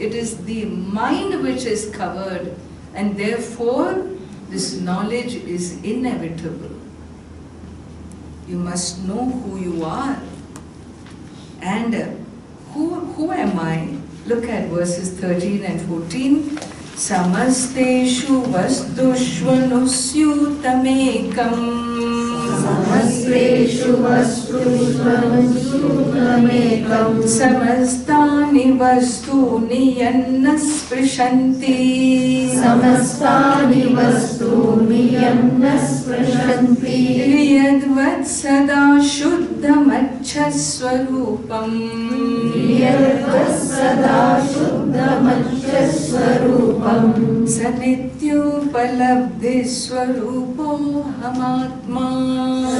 It is the mind which is covered, and therefore this knowledge is inevitable. You must know who you are. And who am I? Look at verses 13 and 14. Samasteshu vastushvanusyutamekam. Samasteshu vastushvanusyutamekam. Samastani vastuni yannasprishanti. Samastani vastuni yannasprishanti. Yadvat sada shuddhamachhaswarupam. Yadvat sada shuddhamachhaswarupam. Sanityopalabdhiswarupo hamatma.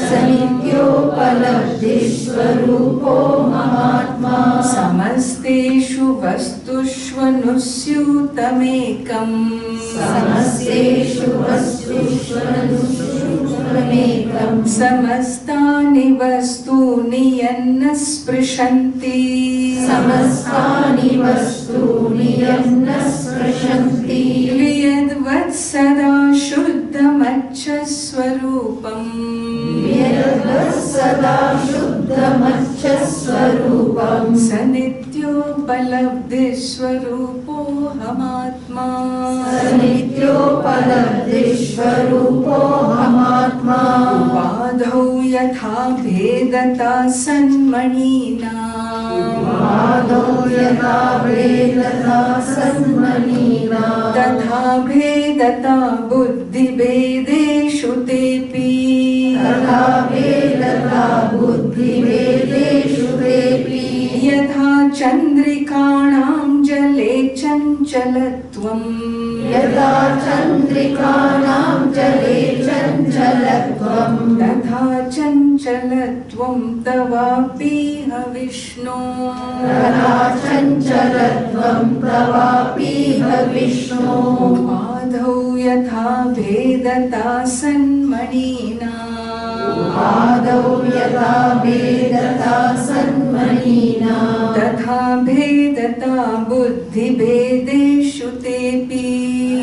Sanityopalabdhiswarupo mahatma. Samasteshu vastushvanusyutamekam. Samasteshu vastushvanusyutamekam. Samastani vastuni yannasprishanti. Samastani vastuni yannasprishanti. Yadvat sada shuddhamachhaswarupam. Yadvat sada shuddhamachhaswarupam. Sanityopalabdhiswarupo hamatma. Sanityopalabdhiswarupo hamatma. Upadhau yatha bhedata sanmanina. Upadhau yatha bhedata sanmanina. Tatha bhedata buddhi bedeshu tepi. Tatha bhedata buddhi bedeshu tepi. Yatha chandrikanam jale chanchalatvam. Yatha chandrikanam jale chanchalatvam. Tatha chanchalatvam tavapi Vishnu. Tatha chanchalatvam tavapi Vishnu. Upadhau yatha bhedata sanmanina. Upadhau yatha bhedata sanmanina. Tatha bhedata buddhi bedeshu tepi.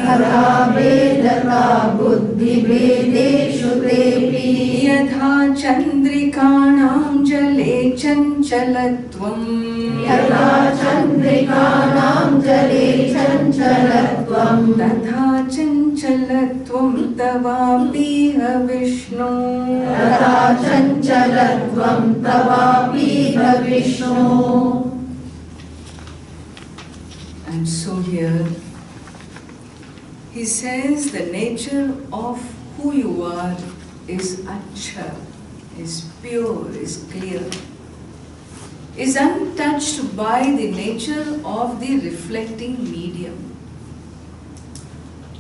Tatha bhedata buddhi bedeshu tepi. Yatha chandrikanam jale chanchalatvam. Yatha chandrikanam jale chanchalatvam. Tatha chanchalatvam tavapi Vishnu. Tatha chanchalatvam tavapi Vishnu. And so here he says the nature of who you are is acha, is pure, is clear, is untouched by the nature of the reflecting medium.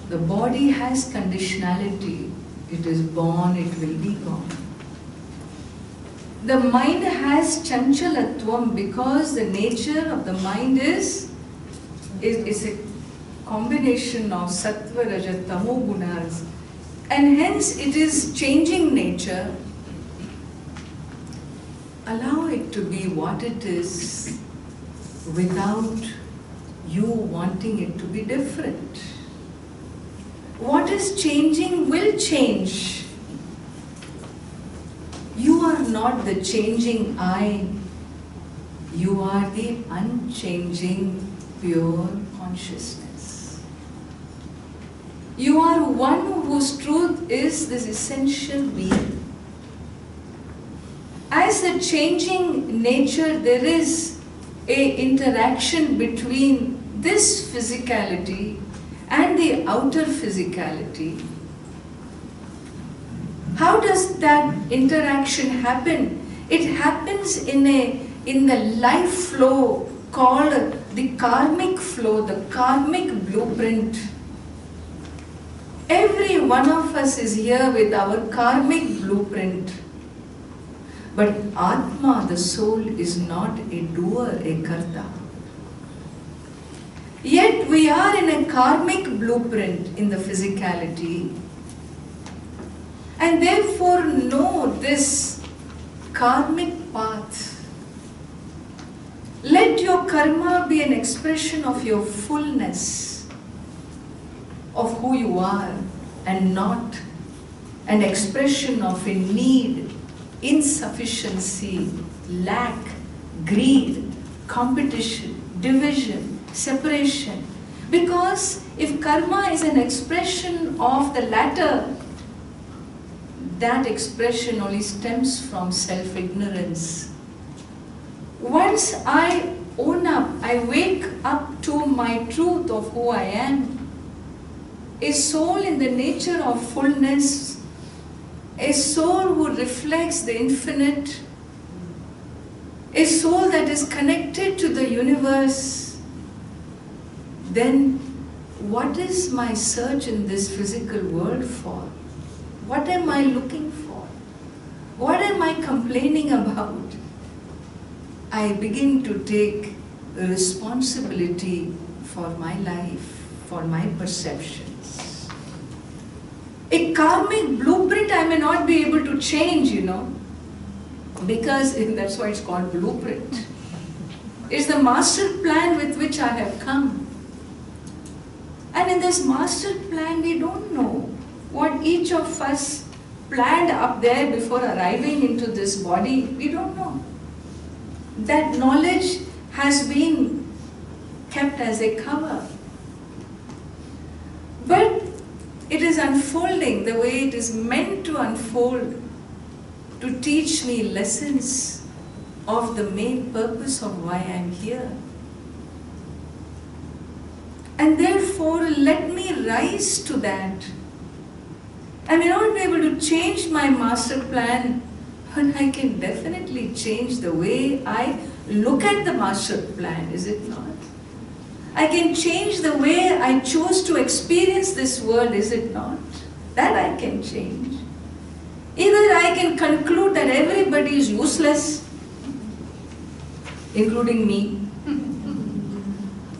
The body has conditionality, It is born, it will be gone. The mind has chanchalatvam because the nature of the mind is a combination of sattva, raja, tamo gunas, and hence it is changing nature. Allow it to be what it is without you wanting it to be different. What is changing will change. You are not the changing I. You are the unchanging, pure consciousness. You are one whose truth is this essential being. As a changing nature, there is an interaction between this physicality and the outer physicality. How does that interaction happen? It happens in the life flow called the karmic flow, the karmic blueprint. Every one of us is here with our karmic blueprint. But Atma, the soul, is not a doer, a karta. Yet we are in a karmic blueprint in the physicality, and therefore know this karmic path. Let your karma be an expression of your fullness, of who you are, and not an expression of a need, insufficiency, lack, greed, competition, division, separation. Because if karma is an expression of the latter, that expression only stems from self-ignorance. Once I own up, I wake up to my truth of who I am, a soul in the nature of fullness, a soul who reflects the infinite, a soul that is connected to the universe, then what is my search in this physical world for? What am I looking for? What am I complaining about? I begin to take responsibility for my life, for my perceptions. A karmic blueprint I may not be able to change, because that's why it's called blueprint. It's the master plan with which I have come. And in this master plan, we don't know what each of us planned up there before arriving into this body. We don't know. That knowledge has been kept as a cover. But it is unfolding the way it is meant to unfold, to teach me lessons of the main purpose of why I am here. And therefore, let me rise to that. I may not be able to change my master plan, but I can definitely change the way I look at the master plan, is it not? I can change the way I choose to experience this world, is it not? That I can change. Either I can conclude that everybody is useless, including me,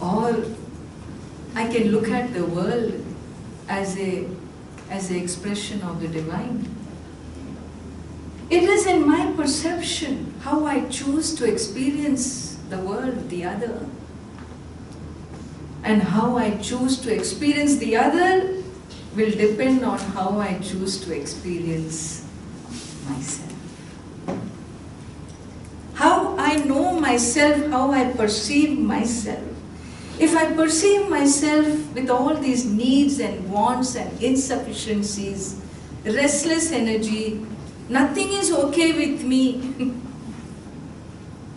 or I can look at the world as an expression of the divine. It is in my perception how I choose to experience the world, the other. And how I choose to experience the other will depend on how I choose to experience myself. How I know myself, how I perceive myself. If I perceive myself with all these needs and wants and insufficiencies, restless energy, nothing is okay with me.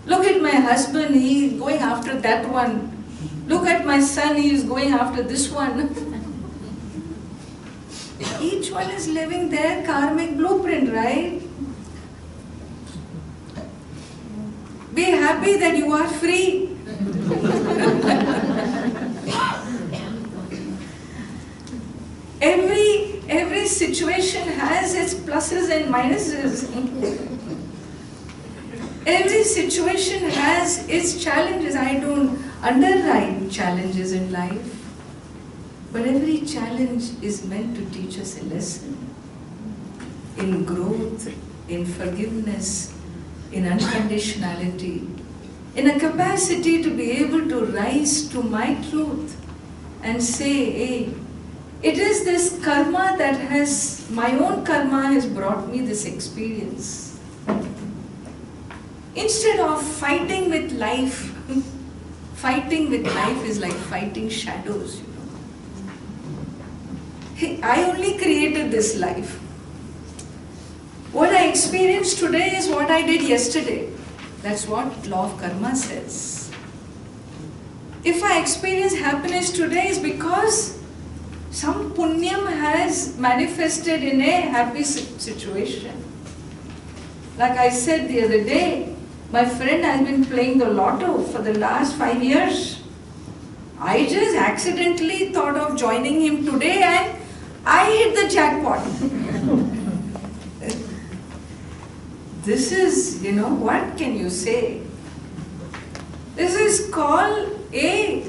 Look at my husband, he is going after that one. Look at my son, he is going after this one. Each one is living their karmic blueprint, right? Be happy that you are free. Every every situation has its pluses and minuses. Every situation has its challenges. I don't underwrite challenges in life. But every challenge is meant to teach us a lesson in growth, in forgiveness, in unconditionality, in a capacity to be able to rise to my truth and say, hey, it is this karma that has, my own karma has brought me this experience. Instead of fighting with life, fighting with life is like fighting shadows, you know. Hey, I only created this life. What I experienced today is what I did yesterday. That's what law of karma says. If I experience happiness today, is because some punyam has manifested in a happy situation. Like I said the other day, my friend has been playing the lotto for the last 5 years. I just accidentally thought of joining him today and I hit the jackpot. This is, you know, what can you say? This is called a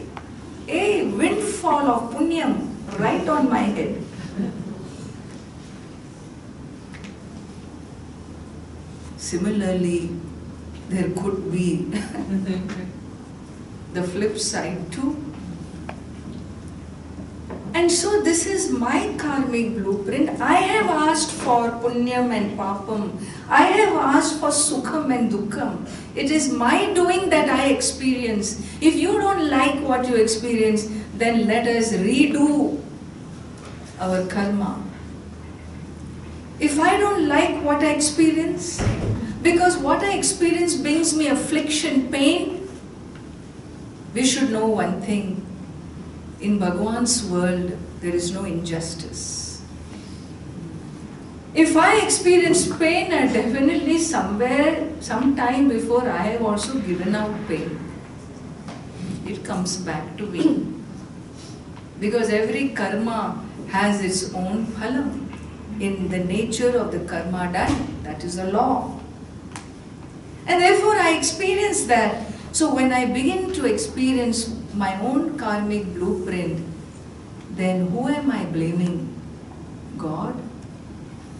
windfall of punyam right on my head. Similarly, there could be the flip side too. And so this is my karmic blueprint. I have asked for punyam and papam. I have asked for sukham and dukkham. It is my doing that I experience. If you don't like what you experience, then let us redo our karma. If I don't like what I experience, because what I experience brings me affliction, pain, we should know one thing. In Bhagwan's world, there is no injustice. If I experience pain, definitely somewhere, sometime before, I have also given out pain. It comes back to me. Because every karma has its own phalam. In the nature of the karma done, that is the law. And therefore I experience that. So when I begin to experience my own karmic blueprint, then who am I blaming? God?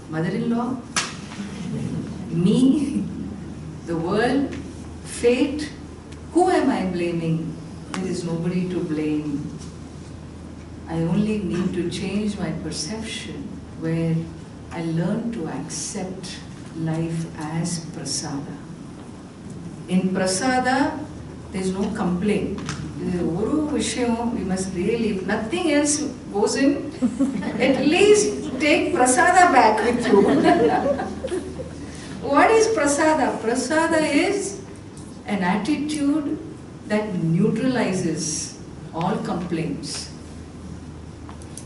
Mother-in-law? Me? The world? Fate? Who am I blaming? There is nobody to blame. I only need to change my perception where I learn to accept life as prasada. In prasada, there is no complaint. We must really, if nothing else goes in, at least take prasada back with you. What is prasada? Prasada is an attitude that neutralizes all complaints.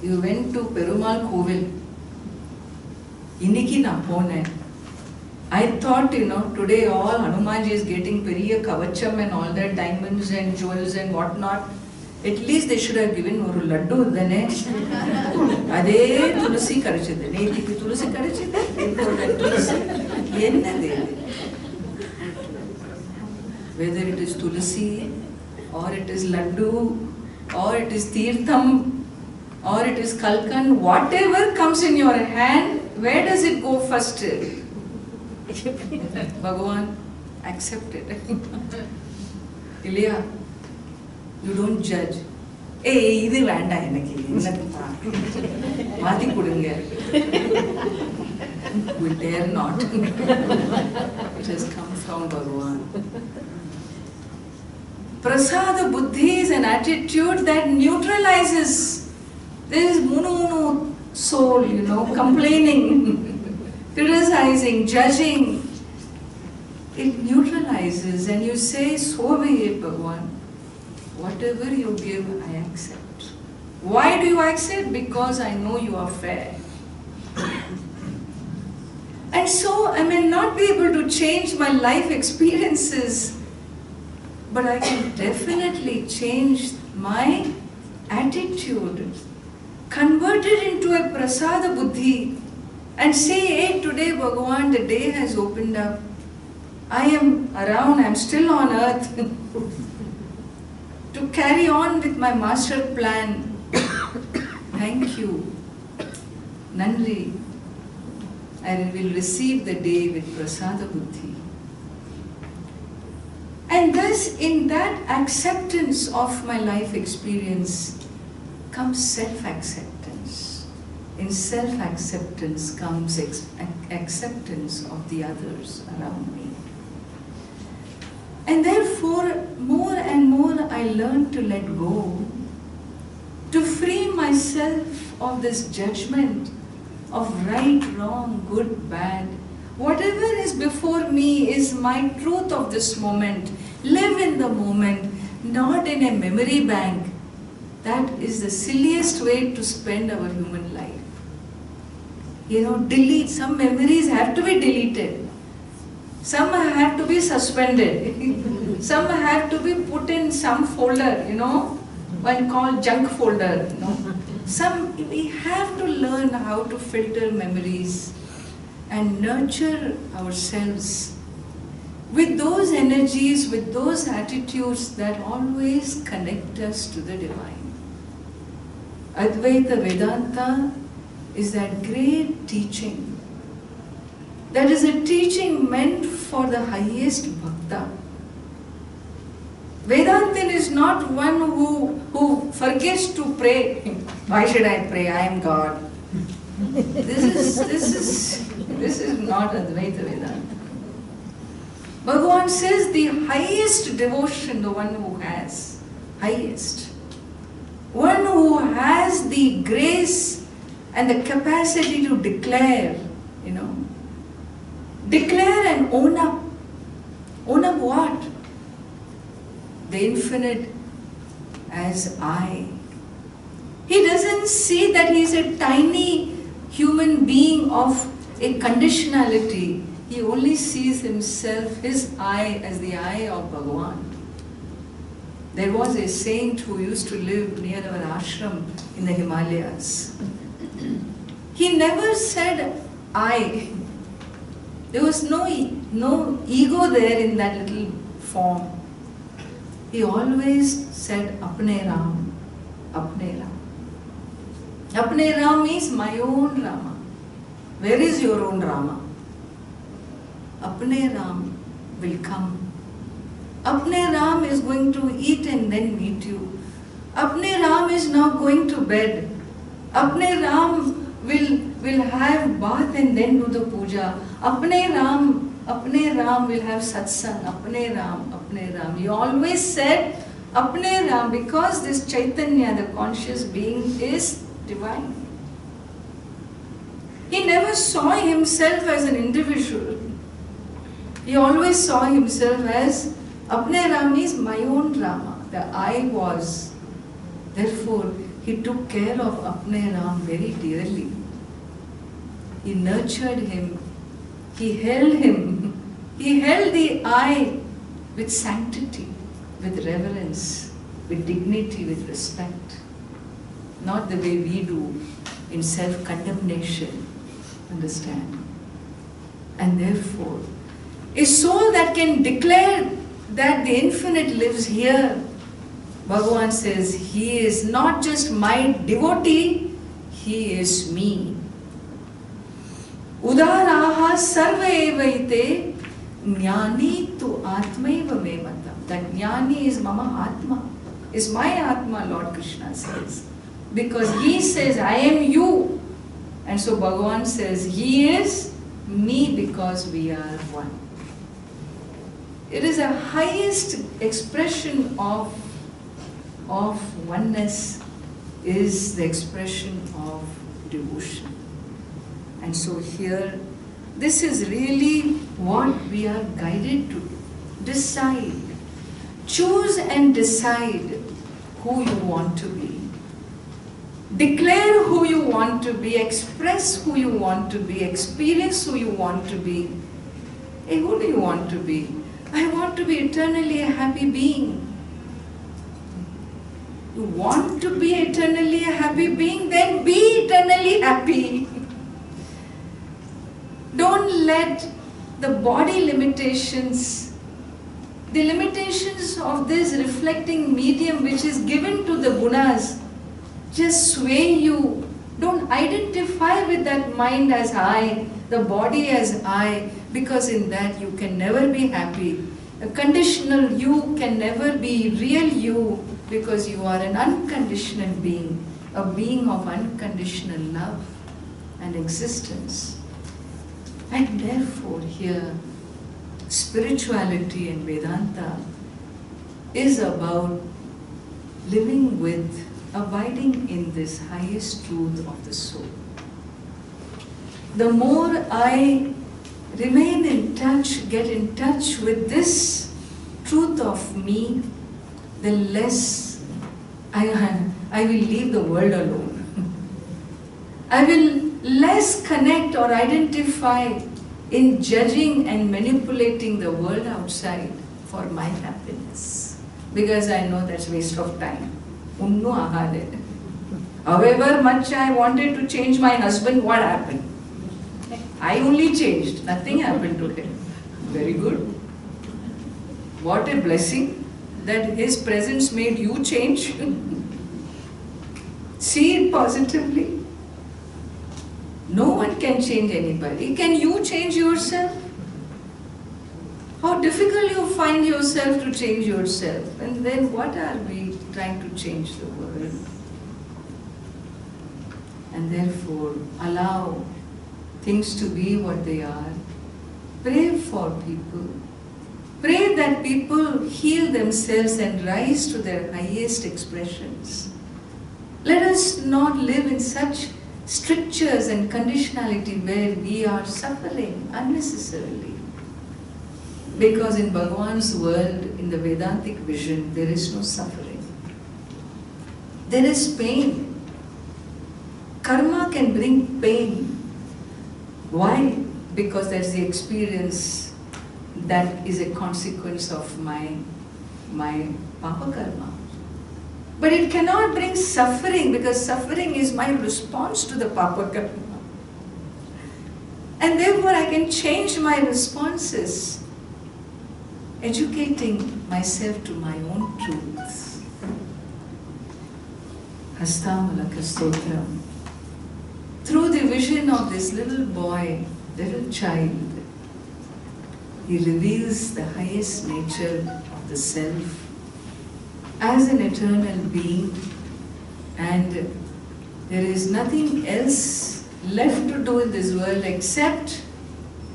You went to Perumal Kovil. Inniki na ponen. I thought, today all Ammaji is getting periya kavacham and all that, diamonds and jewels and whatnot. At least they should have given oru laddu dane. Ade tulasi kadichide. Neetiki tulasi kadichide. Whether it is tulasi, or it is laddu, or it is tirtham, or it is kalkan, whatever comes in your hand, where does it go first? Bhagavan, accept it. Ilya, you don't judge. Hey, idu vanda enakku. Maati kudunga. We dare not. It has come from Bhagavan. Prasada buddhi is an attitude that neutralizes. There is munu soul, complaining, criticizing, judging. It neutralizes and you say, so be it, Bhagavan. Whatever you give, I accept. Why do you accept? Because I know you are fair. And so I may not be able to change my life experiences, but I can definitely change my attitude convert it into a prasada buddhi and say, hey, today Bhagavan, the day has opened up. I am around, I am still on earth to carry on with my master plan. Thank you. Nandri, I will receive the day with prasada buddhi. And thus, in that acceptance of my life experience comes self-acceptance. In self-acceptance comes acceptance of the others around me. And therefore, more and more I learn to let go, to free myself of this judgment of right, wrong, good, bad. Whatever is before me is my truth of this moment. Live in the moment, not in a memory bank. That is the silliest way to spend our human life. Delete. Some memories have to be deleted. Some have to be suspended. Some have to be put in some folder, one called junk folder. We have to learn how to filter memories and nurture ourselves with those energies, with those attitudes that always connect us to the divine. Advaita Vedanta is that great teaching. That is a teaching meant for the highest bhakta. Vedantin is not one who forgets to pray. Why should I pray? I am God. This is not Advaita Vedanta. Bhagavan says the highest devotion, the one who has, highest. One who has the grace and the capacity to declare, declare and own up. Own up what? The infinite as I. He doesn't see that he is a tiny human being of a conditionality. He only sees himself, his I, as the I of Bhagavan. There was a saint who used to live near our ashram in the Himalayas. He never said I. There was no ego there in that little form. He always said Apne Ram, Apne Ram. Apne Ram means my own Rama. Where is your own Rama? Apne Ram will come. Apne Ram is going to eat and then meet you. Apne Ram is now going to bed. Apne Ram will have bath and then do the puja. Apne Ram will have satsang. Apne Ram. He always said Apne Ram because this Chaitanya, the conscious being, is divine. He never saw himself as an individual. He always saw himself as Apne Ram is my own Rama. The I was. Therefore, he took care of Apne Ram very dearly. He nurtured him. He held him. He held the I with sanctity, with reverence, with dignity, with respect. Not the way we do in self-condemnation. Understand? And therefore, a soul that can declare that the infinite lives here, Bhagavan says, he is not just my devotee, he is me. Udaraha sarva evaite jnani tu atmaiva me matam. That jnani is mama atma, is my atma, Lord Krishna says. Because he says, I am you. And so Bhagavan says, he is me because we are one. It is a highest expression of oneness, is the expression of devotion. And so here, this is really what we are guided to decide. Choose and decide who you want to be. Declare who you want to be, express who you want to be, experience who you want to be. Hey, who do you want to be? I want to be eternally a happy being. You want to be eternally a happy being? Then be eternally happy. Don't let the body limitations, the limitations of this reflecting medium which is given to the gunas, just sway you. Don't identify with that mind as I, the body as I, because in that you can never be happy. A conditional you can never be real you, because you are an unconditional being, a being of unconditional love and existence. And therefore here, spirituality and Vedanta is about living with, abiding in this highest truth of the soul. The more I remain in touch, get in touch with this truth of me, the less I will leave the world alone. I will less connect or identify in judging and manipulating the world outside for my happiness, because I know that's waste of time. However much I wanted to change my husband, what happened? I only changed, nothing happened to him. Very good. What a blessing that his presence made you change. See it positively. No one can change anybody. Can you change yourself? How difficult you find yourself to change yourself. And then what are we trying to change the world? And therefore allow things to be what they are. Pray for people. Pray that people heal themselves and rise to their highest expressions. Let us not live in such strictures and conditionality where we are suffering unnecessarily. Because in Bhagavan's world, in the Vedantic vision, there is no suffering. There is pain. Karma can bring pain. Why? Because that's the experience that is a consequence of my papa karma. But it cannot bring suffering, because suffering is my response to the papa karma. And therefore I can change my responses, educating myself to my own truths. Hastamalaka Stotram. Through the vision of this little boy, little child, he reveals the highest nature of the self as an eternal being, and there is nothing else left to do in this world except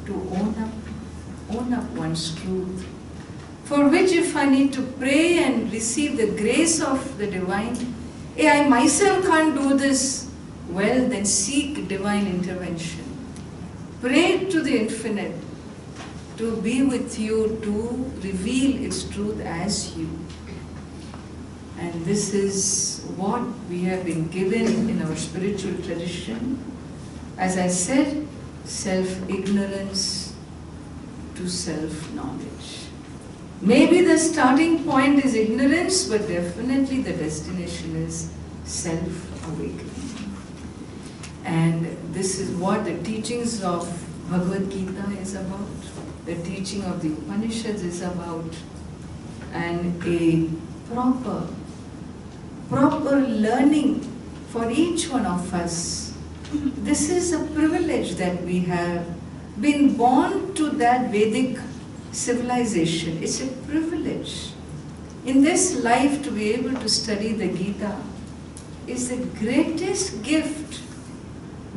to own up one's truth, for which if I need to pray and receive the grace of the divine, I myself can't do this, well then seek divine intervention. Pray to the infinite to be with you, to reveal its truth as you. And this is what we have been given in our spiritual tradition. As I said, self-ignorance to self-knowledge. Maybe the starting point is ignorance, but definitely the destination is self-awakening. And this is what the teachings of Bhagavad Gita is about, the teaching of the Upanishads is about, and a proper learning for each one of us. This is a privilege that we have been born to that Vedic civilization. It's a privilege. In this life to be able to study the Gita is the greatest gift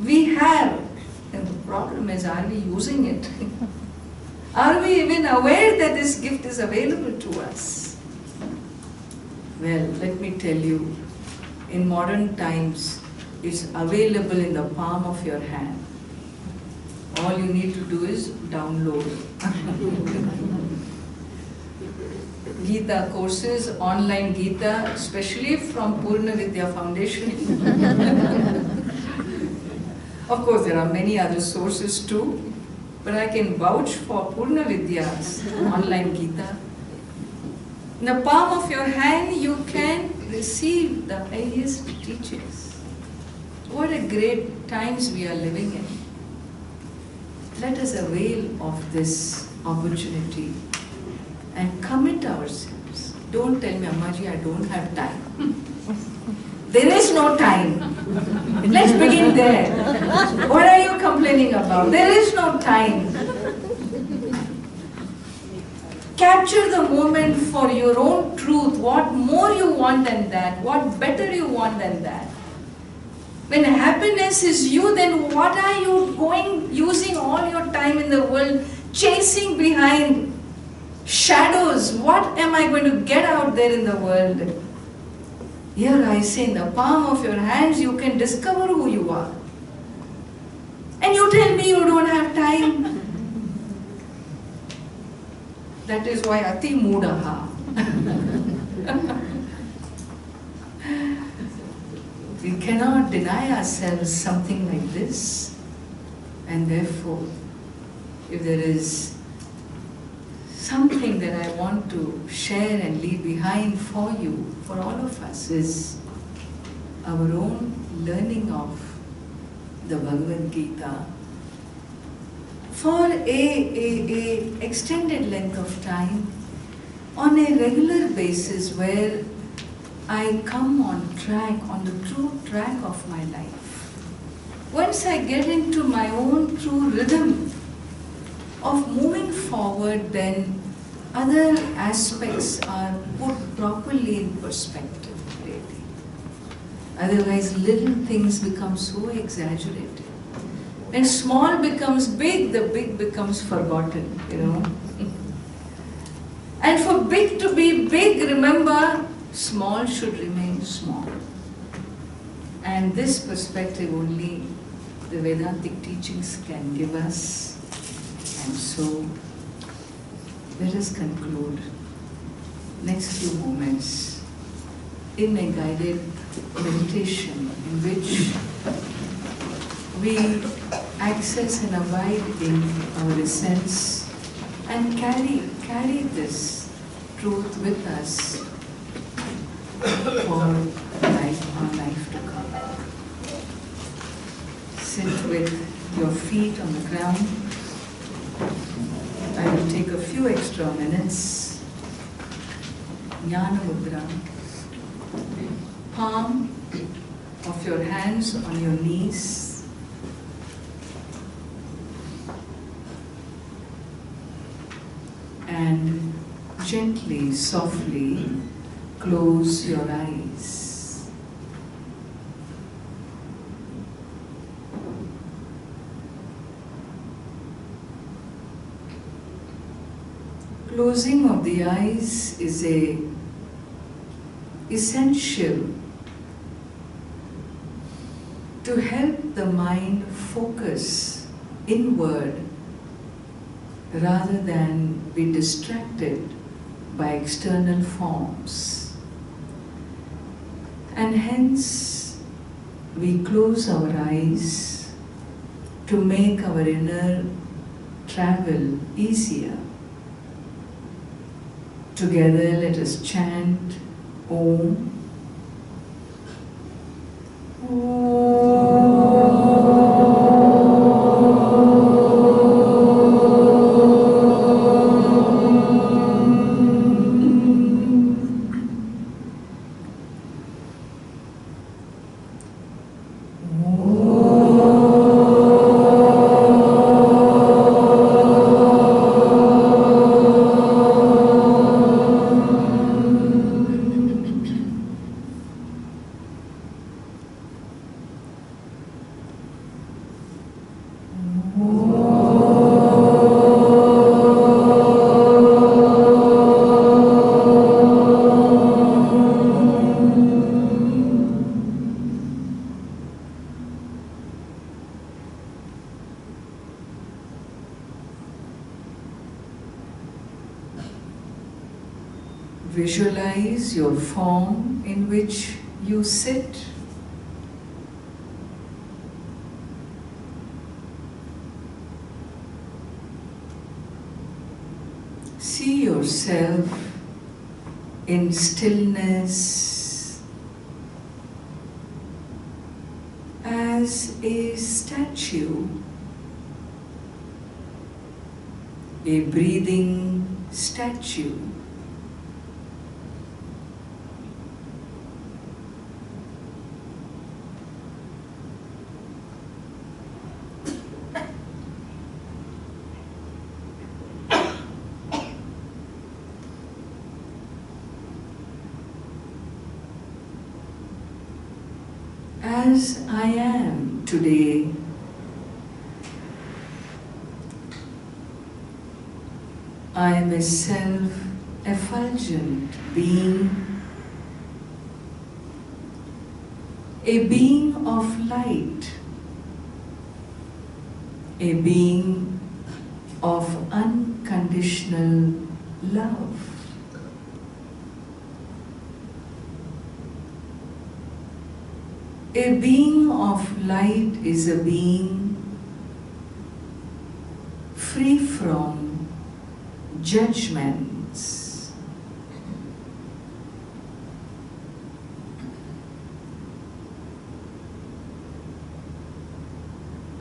we have. And the problem is, are we using it? Are we even aware that this gift is available to us? Well, let me tell you, in modern times, it's available in the palm of your hand. All you need to do is download. Gita courses, online Gita, especially from Purna Vidya Foundation. Of course, there are many other sources too, but I can vouch for Purna Vidya's online Gita. In the palm of your hand, you can receive the highest teachings. What a great times we are living in. Let us avail of this opportunity and commit ourselves. Don't tell me, Ammaji, I don't have time. There is no time. Let's begin there. What are you complaining about? There is no time. Capture the moment for your own truth. What more you want than that? What better you want than that? When happiness is you, then what are you using all your time in the world chasing behind shadows? What am I going to get out there in the world? Here I say, in the palm of your hands, you can discover who you are. And you tell me you don't have time. That is why Ati Moodaha. We cannot deny ourselves something like this. And therefore, if there is something that I want to share and leave behind for you, for all of us, is our own learning of the Bhagavad Gita for a extended length of time on a regular basis, where I come on track, on the true track of my life. Once I get into my own true rhythm of moving forward, then other aspects are put properly in perspective, really. Otherwise, little things become so exaggerated. When small becomes big, the big becomes forgotten, you know. And for big to be big, remember, small should remain small. And this perspective only the Vedantic teachings can give us. And so, let us conclude next few moments in a guided meditation in which we access and abide in our essence and carry this truth with us for our life to come. Sit with your feet on the ground. I will take a few extra minutes. Jnana Mudra. Palm of your hands on your knees. And gently, softly close your eyes. Closing of the eyes is essential to help the mind focus inward rather than be distracted by external forms. And hence, we close our eyes to make our inner travel easier. Together, let us chant Om. Visualize your form in which you sit. See yourself in stillness as a statue, a breathing statue. As I am today, I am a self-effulgent being, a being of light, a being of unconditional love. A being of light is a being free from judgments.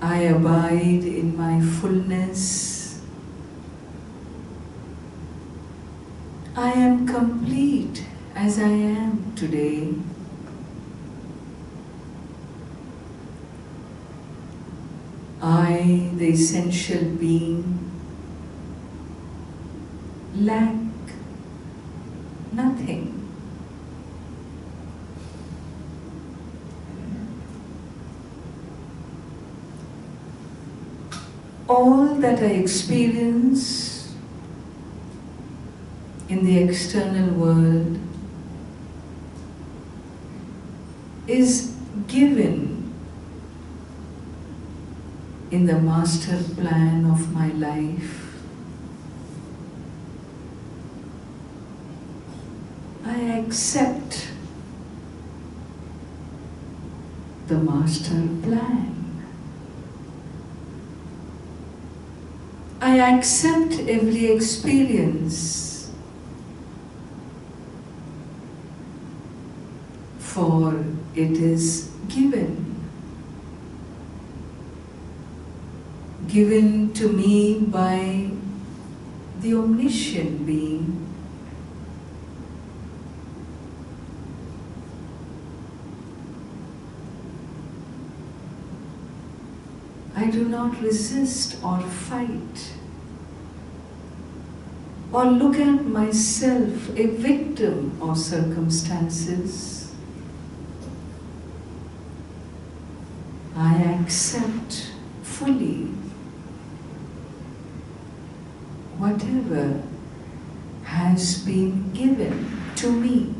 I abide in my fullness. I am complete as I am today. I, the essential being, lack nothing. All that I experience in the external world is given in the master plan of my life. I accept the master plan. I accept every experience, for it is given to me by the omniscient being. I do not resist or fight or look at myself a victim of circumstances. I accept fully whatever has been given to me.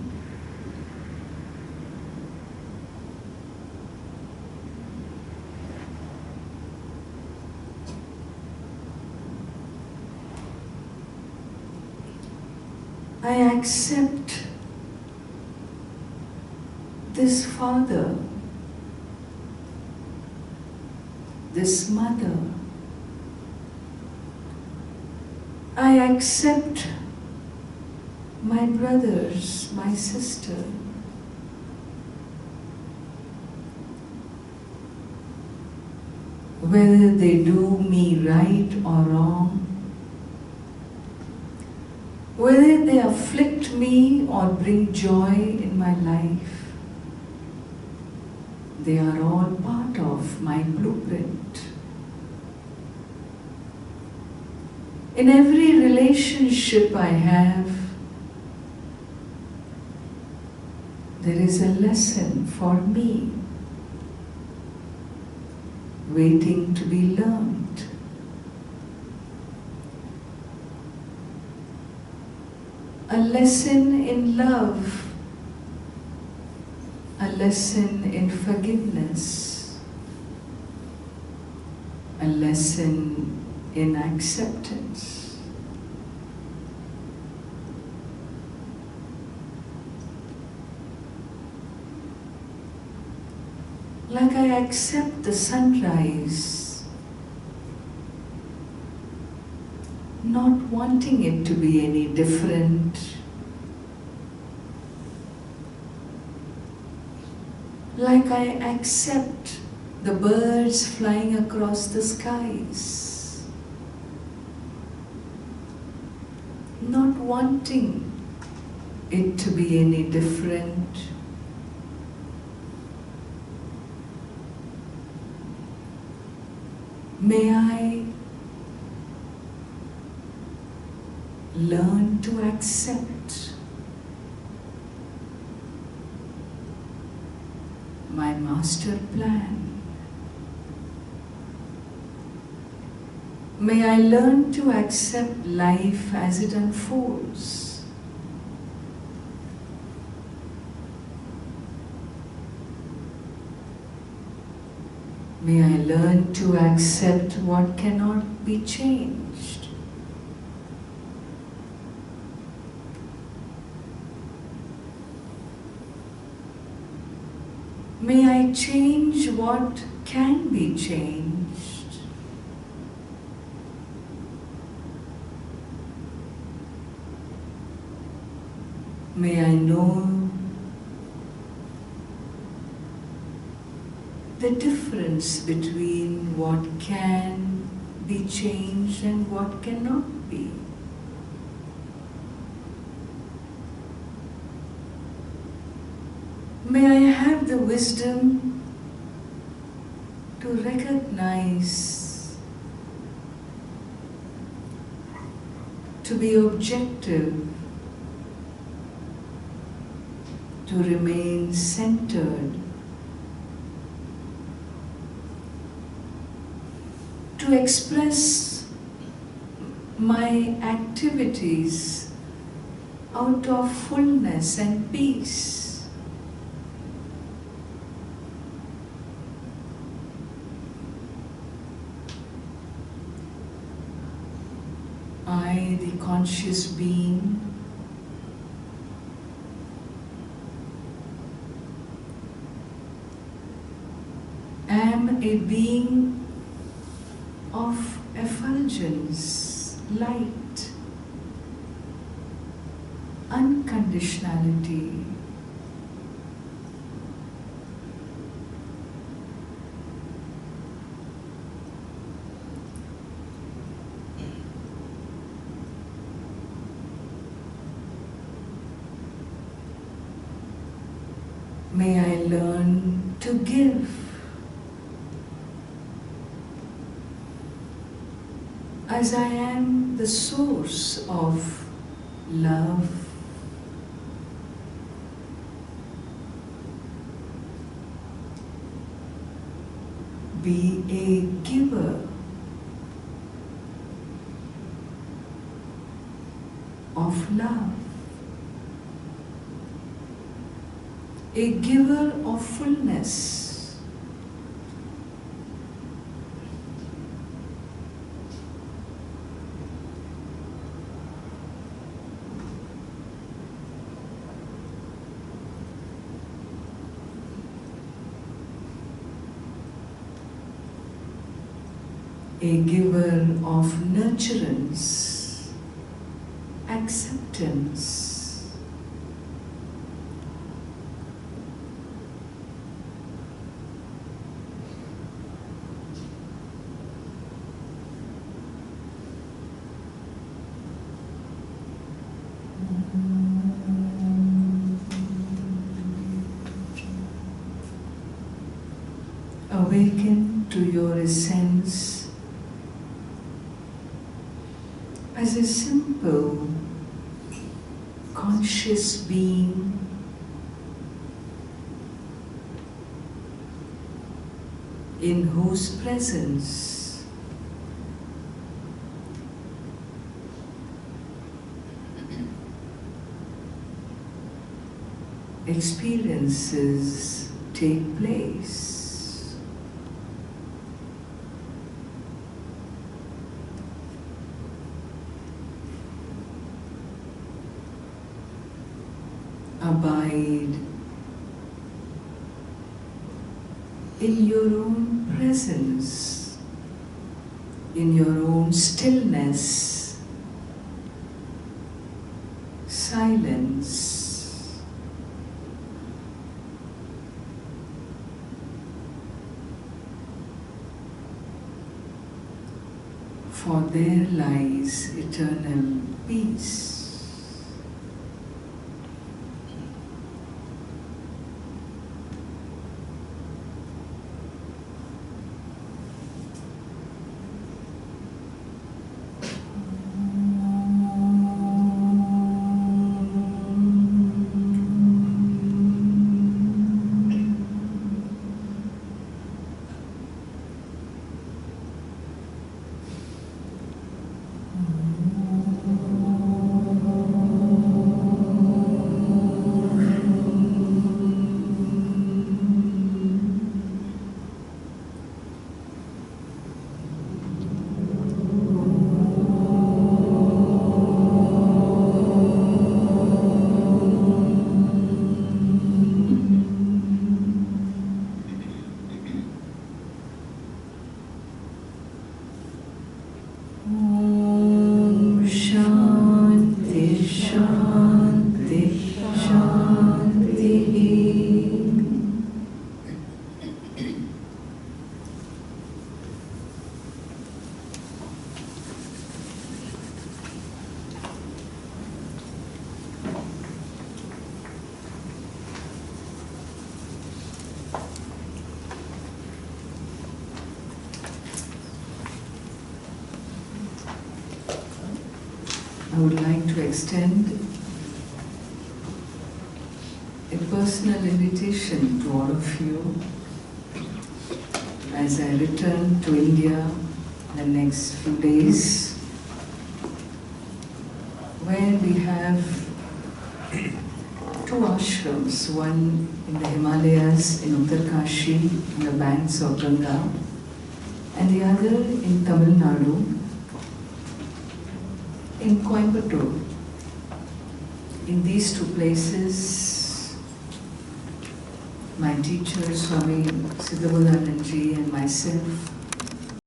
I accept this father, this mother. I accept my brothers, my sister. Whether they do me right or wrong, whether they afflict me or bring joy in my life, they are all part of my blueprint. In every relationship I have, there is a lesson for me waiting to be learned. A lesson in love, a lesson in forgiveness, a lesson in acceptance. Like I accept the sunrise, not wanting it to be any different. Like I accept the birds flying across the skies, not wanting it to be any different. May I learn to accept my master plan. May I learn to accept life as it unfolds. May I learn to accept what cannot be changed. May I change what can be changed. May I know the difference between what can be changed and what cannot be. May I have the wisdom to recognize, to be objective, to remain centered, to express my activities out of fullness and peace. I, the conscious being, am a being of effulgence, light, unconditionality. May I learn to give as I am the source of love. Be a giver of love. A giver of fullness. A giver of nurturance, acceptance. Awaken to your essence as a simple, conscious being in whose presence experiences take place. Abide in your own presence, in your own stillness, silence. for there lies eternal peace. I would like to extend a personal invitation to all of you as I return to India in the next few days, where we have two ashrams, one in the Himalayas in Uttarkashi, on the banks of Ganga, and the other in Tamil Nadu, in Coimbatore. In these two places, my teacher Swami Siddhabuddhananji and myself